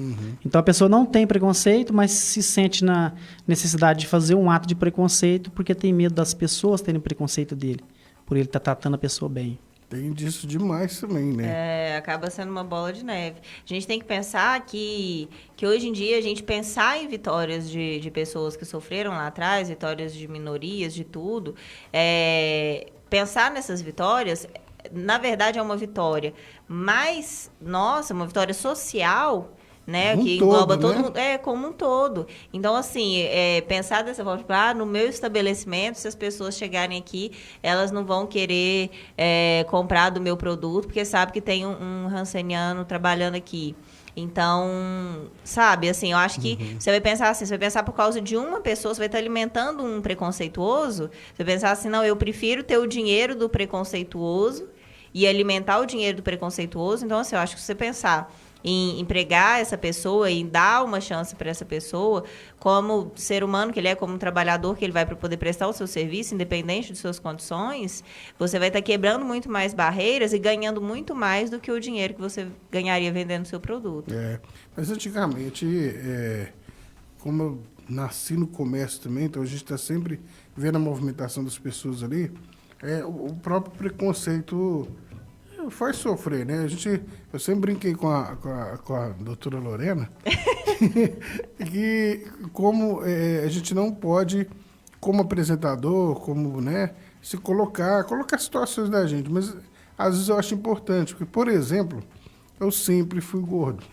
Então a pessoa não tem preconceito, mas se sente na necessidade de fazer um ato de preconceito porque tem medo das pessoas terem preconceito dele, por ele estar tratando a pessoa bem. Tem disso demais também, né? Acaba sendo uma bola de neve. A gente tem que pensar que hoje em dia a gente pensar em vitórias de pessoas que sofreram lá atrás, vitórias de minorias, de tudo, pensar nessas vitórias na verdade, é uma vitória, mas, nossa, uma vitória social, né? Que engloba todo mundo, como um todo. Então, assim, pensar dessa forma, tipo, no meu estabelecimento, se as pessoas chegarem aqui, elas não vão querer comprar do meu produto, porque sabe que tem um ranceniano trabalhando aqui. Então, sabe, assim, eu acho que você vai pensar assim, você vai pensar por causa de uma pessoa, você vai estar alimentando um preconceituoso, você vai pensar assim, não, eu prefiro ter o dinheiro do preconceituoso e alimentar o dinheiro do preconceituoso. Então, assim, eu acho que se você pensar em empregar essa pessoa, em dar uma chance para essa pessoa, como ser humano que ele é, como um trabalhador que ele vai para poder prestar o seu serviço, independente de suas condições, você vai estar quebrando muito mais barreiras e ganhando muito mais do que o dinheiro que você ganharia vendendo o seu produto. Mas antigamente, como eu nasci no comércio também, então a gente está sempre vendo a movimentação das pessoas ali, o próprio preconceito faz sofrer, né? Eu sempre brinquei com a doutora Lorena que como a gente não pode, como apresentador, como, né, se colocar situações da gente, mas às vezes eu acho importante, porque, por exemplo, eu sempre fui gordo.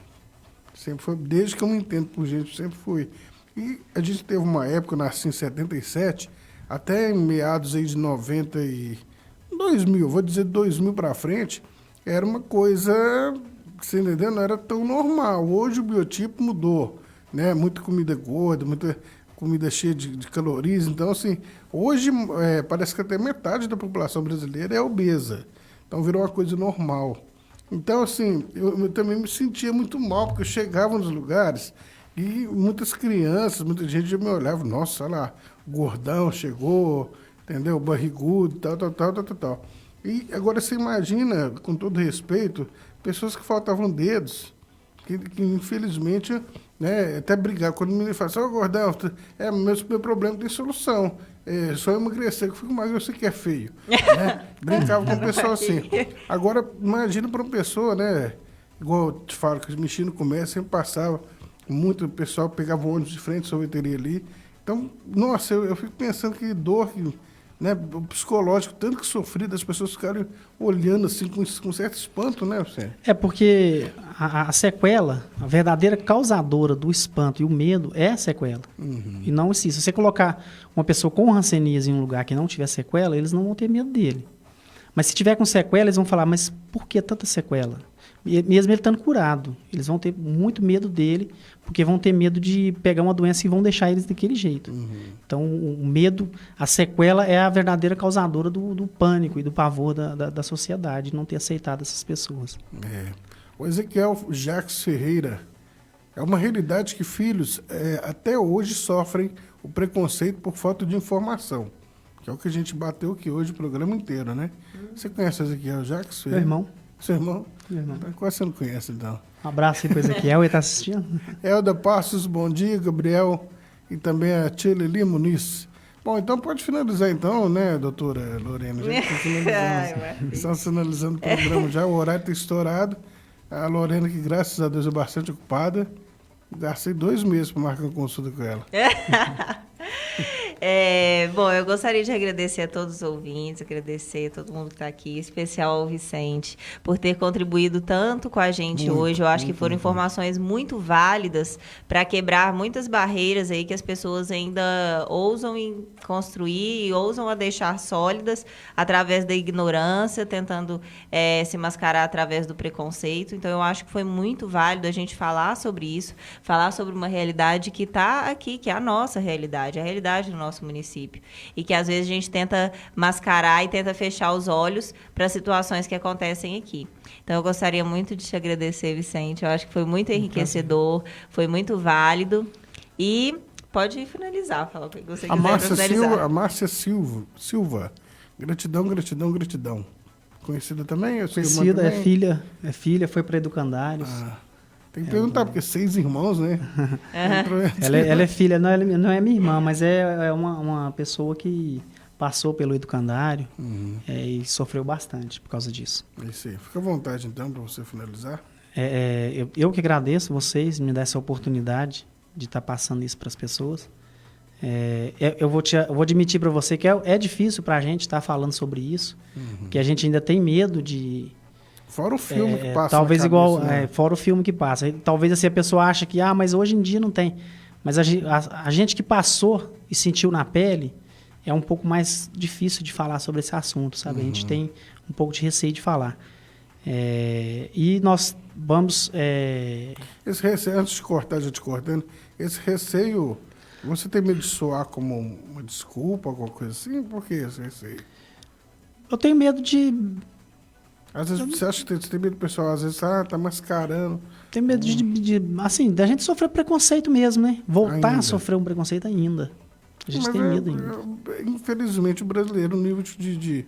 Sempre foi, desde que eu me entendo por gente, sempre fui. E a gente teve uma época, eu nasci em 77, até em meados aí de 90 e 2000, vou dizer 2000 para frente, era uma coisa, você entendeu? Não era tão normal. Hoje o biotipo mudou, né? Muita comida gorda, muita comida cheia de calorias. Então, assim, hoje parece que até metade da população brasileira é obesa. Então, virou uma coisa normal. Então, assim, eu também me sentia muito mal, porque eu chegava nos lugares e muitas crianças, muita gente já me olhava, nossa, olha lá, gordão chegou, entendeu? Barrigudo, tal. E agora você imagina, com todo respeito, pessoas que faltavam dedos, que infelizmente, né, até brigar. Quando o menino fala assim, gordão, meu problema tem solução. Só emagrecer, que eu fico magro, você que é feio. Né? Brincava com o pessoal assim. Agora, imagina para uma pessoa, né? Igual eu te falo, que mexia no comércio, sempre passava, muito pessoal pegava o ônibus de frente, sorveteria ali. Então, nossa, eu fico pensando que dor, né, o psicológico, tanto que sofri, das pessoas ficarem olhando assim com certo espanto, né, você? Porque a sequela, a verdadeira causadora do espanto e o medo é a sequela. E não assim, se você colocar uma pessoa com hanseníase em um lugar que não tiver sequela, eles não vão ter medo dele. Mas se tiver com sequela, eles vão falar, mas por que tanta sequela? Mesmo ele estando curado, eles vão ter muito medo dele, porque vão ter medo de pegar uma doença e vão deixar eles daquele jeito. Então, o medo, a sequela é a verdadeira causadora do pânico e do pavor da sociedade, não ter aceitado essas pessoas. O Ezequiel Jacques Ferreira, é uma realidade que filhos até hoje sofrem o preconceito por falta de informação, que é o que a gente bateu aqui hoje o programa inteiro, né? Você conhece o Ezequiel Jacques Ferreira? Meu irmão. Seu irmão? Meu irmão. Quase você não conhece, então. Um abraço aí para o Ezequiel, ele está assistindo. Elda Passos, bom dia, Gabriel, e também a Tia Lili Muniz. Bom, então pode finalizar então, né, doutora Lorena? Já estamos finalizando o programa já, o horário está estourado. A Lorena, que graças a Deus é bastante ocupada, gastei 2 meses para marcar uma consulta com ela. Bom, eu gostaria de agradecer a todos os ouvintes, agradecer a todo mundo que está aqui, em especial ao Vicente, por ter contribuído tanto com a gente hoje. Eu acho que foram informações muito válidas para quebrar muitas barreiras aí que as pessoas ainda ousam em construir e ousam a deixar sólidas através da ignorância, tentando se mascarar através do preconceito. Então, eu acho que foi muito válido a gente falar sobre isso, falar sobre uma realidade que está aqui, que é a nossa realidade, a realidade do nosso município. E que às vezes a gente tenta mascarar e tenta fechar os olhos para situações que acontecem aqui. Então eu gostaria muito de te agradecer, Vicente. Eu acho que foi muito enriquecedor, foi muito válido. E pode finalizar, falar o que você quiser para finalizar. A Márcia Silva. Gratidão. Conhecida também? Conhecida, é filha, foi para Educandários. Tem que perguntar, porque 6 irmãos, né? Ela é filha, não é minha irmã, mas é uma pessoa que passou pelo educandário e sofreu bastante por causa disso. É isso aí. Fica à vontade, então, para você finalizar. Eu que agradeço vocês, me dar essa oportunidade de estar passando isso para as pessoas. Eu vou admitir para você que é difícil para a gente estar falando sobre isso, que a gente ainda tem medo de... Fora o filme que passa talvez na cabeça, igual, né? fora o filme que passa. Talvez assim, a pessoa acha que, mas hoje em dia não tem. Mas a gente que passou e sentiu na pele, é um pouco mais difícil de falar sobre esse assunto, sabe? A gente tem um pouco de receio de falar. E nós vamos... Esse receio, antes de cortar, já te cortando, esse receio, você tem medo de soar como uma desculpa, alguma coisa assim? Por que esse receio? Eu tenho medo de... Às vezes você acha que tem medo do pessoal, às vezes, tá mascarando. Tenho medo assim, da gente sofrer preconceito mesmo, né? Voltar Ainda. a sofrer um preconceito ainda. A gente Mas tem medo ainda. Infelizmente, o brasileiro, o nível de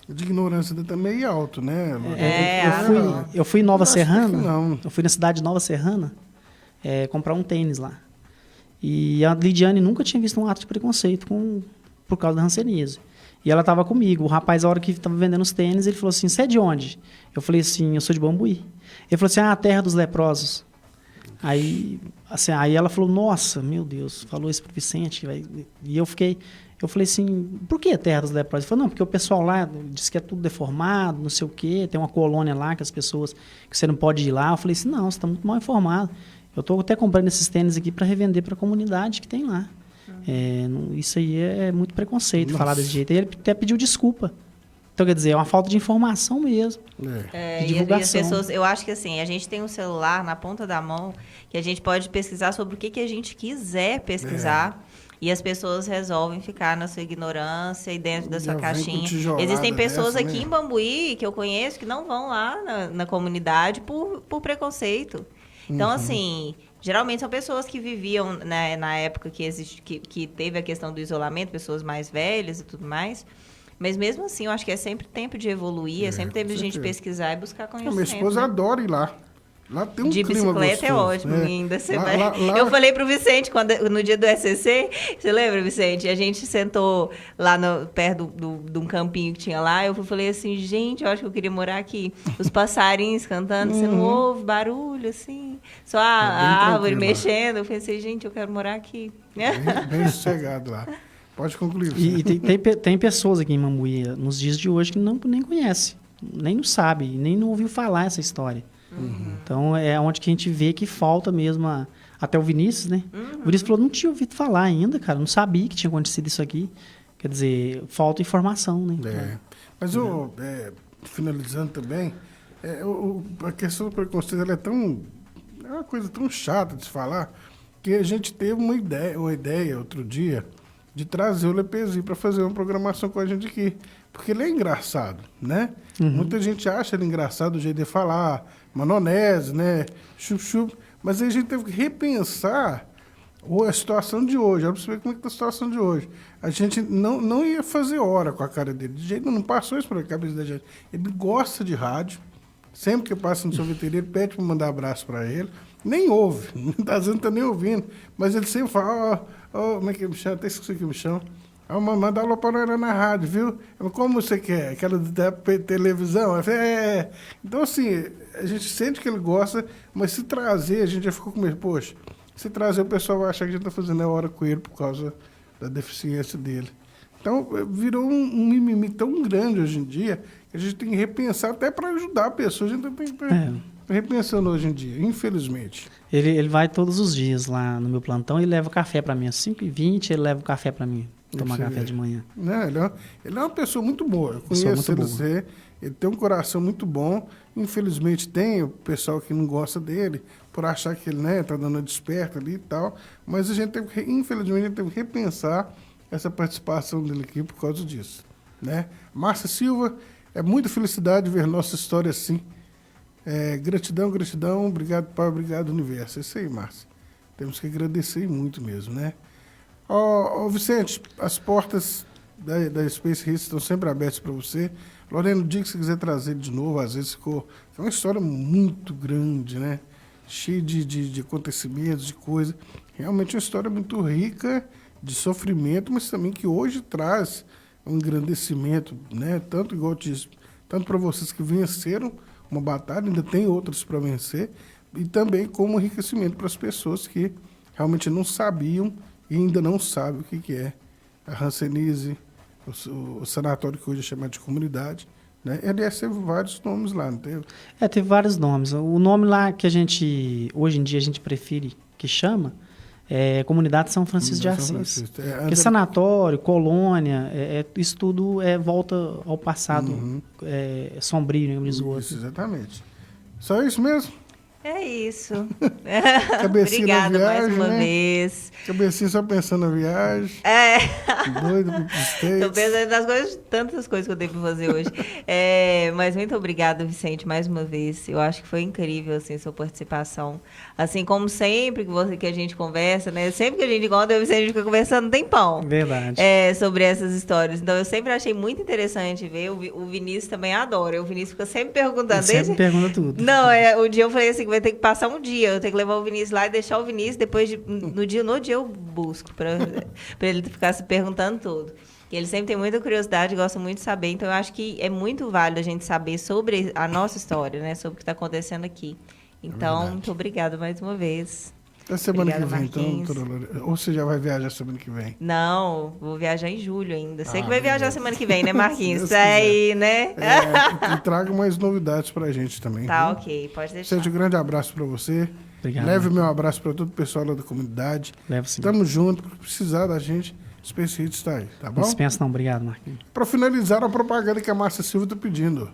ignorância dele tá meio alto, né? Eu fui em Nova Acho que Serrana, não. eu fui na cidade de Nova Serrana comprar um tênis lá. E a Lidiane nunca tinha visto um ato de preconceito por causa da hanseníase. E ela estava comigo. O rapaz, a hora que estava vendendo os tênis, ele falou assim, você é de onde? Eu falei assim, eu sou de Bambuí. Ele falou assim, a terra dos leprosos. Aí ela falou, nossa, meu Deus, falou isso pro Vicente. E eu falei assim, por que a terra dos leprosos? Ele falou, não, porque o pessoal lá diz que é tudo deformado, não sei o quê, tem uma colônia lá que as pessoas, que você não pode ir lá. Eu falei assim, não, você está muito mal informado. Eu estou até comprando esses tênis aqui para revender para a comunidade que tem lá. Isso aí é muito preconceito, falar desse jeito. E ele até pediu desculpa. Então, quer dizer, é uma falta de informação mesmo. De divulgação. E as pessoas, eu acho que assim, a gente tem um celular na ponta da mão que a gente pode pesquisar sobre o que a gente quiser pesquisar. E as pessoas resolvem ficar na sua ignorância e dentro da sua caixinha. Existem pessoas aqui em Bambuí que eu conheço que não vão lá na comunidade por preconceito. Então, assim, geralmente são pessoas que viviam, né, na época que teve a questão do isolamento, pessoas mais velhas e tudo mais. Mas mesmo assim, eu acho que é sempre tempo de evoluir, é sempre tempo de a gente pesquisar e buscar conhecimento. Minha esposa adora ir lá. Lá tem um de clima bicicleta gostoso, é ótimo, ainda. Lá... Eu falei pro Vicente, no dia do SCC, você lembra, Vicente? A gente sentou lá perto de um campinho que tinha lá, eu falei assim, gente, eu acho que eu queria morar aqui. Os passarinhos cantando, você não ouve barulho, assim, só a árvore mexendo. Eu pensei, gente, eu quero morar aqui. Bem sossegado lá. Pode concluir. E tem pessoas aqui em Bambuí, nos dias de hoje, que nem conhece, nem não sabe, nem não ouviu falar essa história. Então, é onde que a gente vê que falta mesmo até o Vinícius, né? O Vinícius falou, não tinha ouvido falar ainda, cara. Não sabia que tinha acontecido isso aqui. Quer dizer, falta informação, né? Mas, finalizando também, a questão do preconceito ela é uma coisa tão chata de se falar, que a gente teve uma ideia outro dia de trazer o Lepezinho para fazer uma programação com a gente aqui. Porque ele é engraçado, né? Muita gente acha ele engraçado, o jeito de falar, manonese, né? Chup-chup. Mas aí a gente teve que repensar a situação de hoje. Olha pra você ver como é que tá a situação de hoje. A gente não ia fazer hora com a cara dele. De jeito não passou isso pela cabeça da gente. Ele gosta de rádio. Sempre que passa no sorveteria, ele pede para mandar abraço para ele. Nem ouve. Às vezes não tá nem ouvindo. Mas ele sempre fala, como é que me chama? Até esqueci que me chama. Manda aula para na rádio, viu? Como você quer? Aquela da televisão? Então, assim, a gente sente que ele gosta, mas se trazer, a gente já ficou com medo. Poxa, se trazer, o pessoal vai achar que a gente está fazendo a hora com ele por causa da deficiência dele. Então, virou um mimimi tão grande hoje em dia que a gente tem que repensar até para ajudar a pessoa. A gente tem que estar repensando hoje em dia, infelizmente. Ele vai todos os dias lá no meu plantão e leva café para mim. Às 5h20 ele leva o café para mim. Tomar café de manhã. Ele é uma pessoa muito boa. Eu conheço ele tem um coração muito bom. Infelizmente tem o pessoal que não gosta dele, por achar que ele tá dando a desperta ali e tal. Mas a gente infelizmente, teve que repensar essa participação dele aqui por causa disso. Né? Márcia Silva, é muita felicidade ver nossa história assim. Gratidão, gratidão. Obrigado, Pai, obrigado, Universo. É isso aí, Márcia. Temos que agradecer muito mesmo, né? Vicente, as portas da Space Hits estão sempre abertas para você. Lorena, o dia que você quiser trazer de novo, às vezes é uma história muito grande, né? Cheia de acontecimentos, de coisa. Realmente é uma história muito rica de sofrimento, mas também que hoje traz um engrandecimento, né? Tanto para vocês que venceram uma batalha, ainda tem outras para vencer, e também como enriquecimento para as pessoas que realmente não sabiam e ainda não sabe o que é a hanseníase, o sanatório que hoje é chamado de comunidade, né? Aliás, teve vários nomes lá, não teve? Teve vários nomes. O nome lá que hoje em dia a gente prefere que chama, é Comunidade São Francisco de Assis. Porque sanatório, colônia, isso tudo volta ao passado sombrio, né, exatamente. Só isso mesmo? É isso. Cabecinha Obrigada na viagem, mais uma né? vez. Cabecinha só pensando na viagem. Doido pro States. Tô pensando nas coisas, tantas coisas que eu devo fazer hoje. Mas muito obrigada, Vicente, mais uma vez. Eu acho que foi incrível, assim, sua participação. Assim, como sempre que a gente conversa, né? Sempre que a gente encontra, o Vicente fica conversando um tempão. Verdade. Sobre essas histórias. Então, eu sempre achei muito interessante ver. O Vinícius também adora. O Vinícius fica sempre perguntando. Ele sempre pergunta tudo. Não, o dia eu falei assim, vai ter que passar um dia. Eu tenho que levar o Vinícius lá e deixar o Vinícius. Depois, no dia eu busco para ele ficar se perguntando tudo. E ele sempre tem muita curiosidade, gosta muito de saber. Então, eu acho que é muito válido a gente saber sobre a nossa história, né? Sobre o que está acontecendo aqui. Então, muito obrigada mais uma vez. Até semana que vem, Marquinhos. então, ou você já vai viajar semana que vem? Não, vou viajar em julho ainda. Você que vai viajar semana que vem, né, Marquinhos? Se Deus Tá aí, né? E traga mais novidades pra gente também. Tá, viu? ok, pode deixar. Sérgio, um grande abraço pra você. Obrigado. Leve meu abraço pra todo o pessoal lá da comunidade. Levo sim. Tamo junto, se precisar da gente, Space Hits tá aí, tá bom? Não dispensa não, obrigado, Marquinhos. Pra finalizar a propaganda que a Márcia Silva tá pedindo.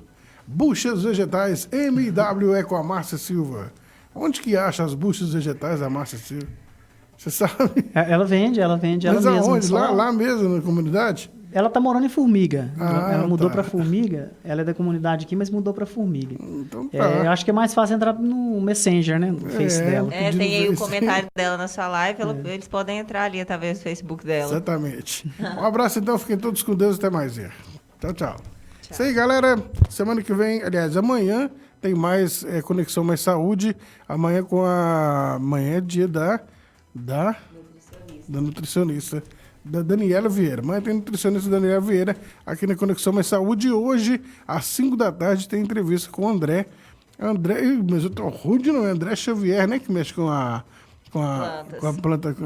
Buchas vegetais MWE com a Márcia Silva. Onde que acha as buchas vegetais da Márcia Silva? Você sabe? Ela vende ela Mas mesma. aonde? Lá mesmo, na comunidade? Ela tá morando em Formiga. Ela mudou tá. pra Formiga. Ela é da comunidade aqui, mas mudou pra Formiga. Então tá. Eu acho que é mais fácil entrar no Messenger, né? No Face dela. Tem aí o Face. comentário dela na sua live. Eles podem entrar ali através do Facebook dela. Exatamente. Um abraço então, fiquem todos com Deus, até mais. Tchau, tchau. Isso aí, galera. Semana que vem, aliás, amanhã tem mais Conexão Mais Saúde. Amanhã é dia da nutricionista. Da Daniela Vieira. Amanhã tem nutricionista Daniela Vieira aqui na Conexão Mais Saúde. E hoje, às 5 da tarde, tem entrevista com o André. Mas eu tô rude, não é? André Xavier, né? Que mexe com a planta. Com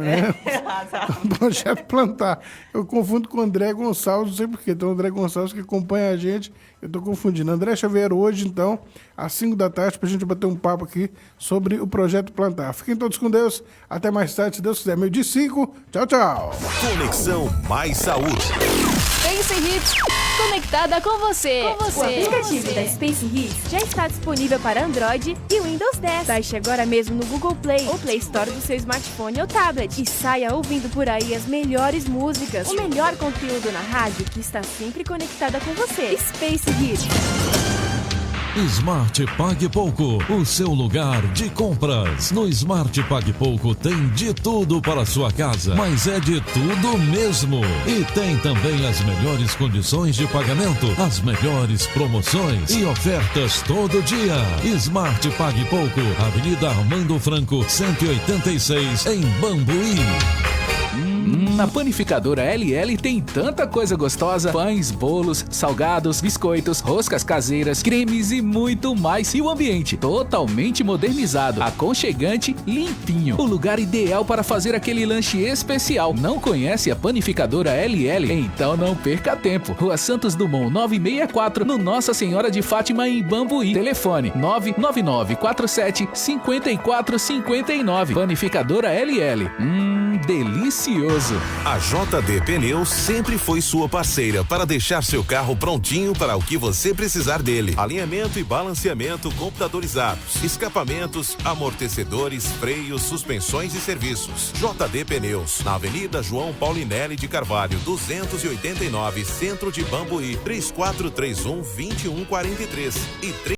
o projeto Plantar. Eu confundo com o André Gonçalves, não sei porquê. Então, o André Gonçalves que acompanha a gente, eu tô confundindo. André Xavier hoje, então, às 5 da tarde, pra gente bater um papo aqui sobre o projeto Plantar. Fiquem todos com Deus. Até mais tarde, se Deus quiser. 12:05. Tchau, tchau. Conexão Mais Saúde. Space Hits, conectada com você. O aplicativo da Space Hits já está disponível para Android e Windows 10. Baixe agora mesmo no Google Play ou Play Store do seu smartphone ou tablet e saia ouvindo por aí as melhores músicas, o melhor conteúdo na rádio que está sempre conectada com você. Space Hits. Smart Pague Pouco, o seu lugar de compras. No Smart Pague Pouco tem de tudo para a sua casa, mas é de tudo mesmo. E tem também as melhores condições de pagamento, as melhores promoções e ofertas todo dia. Smart Pague Pouco, Avenida Armando Franco, 186, em Bambuí. Na panificadora LL tem tanta coisa gostosa: pães, bolos, salgados, biscoitos, roscas caseiras, cremes e muito mais. E o ambiente totalmente modernizado, aconchegante, limpinho. O lugar ideal para fazer aquele lanche especial. Não conhece a panificadora LL? Então não perca tempo. Rua Santos Dumont 964, no Nossa Senhora de Fátima, em Bambuí. Telefone 99947-5459. Panificadora LL. Delicioso. A JD Pneus sempre foi sua parceira para deixar seu carro prontinho para o que você precisar dele. Alinhamento e balanceamento computadorizados, escapamentos, amortecedores, freios, suspensões e serviços. JD Pneus, na Avenida João Paulinelli de Carvalho, 289, Centro de Bambuí, 3431-2143 e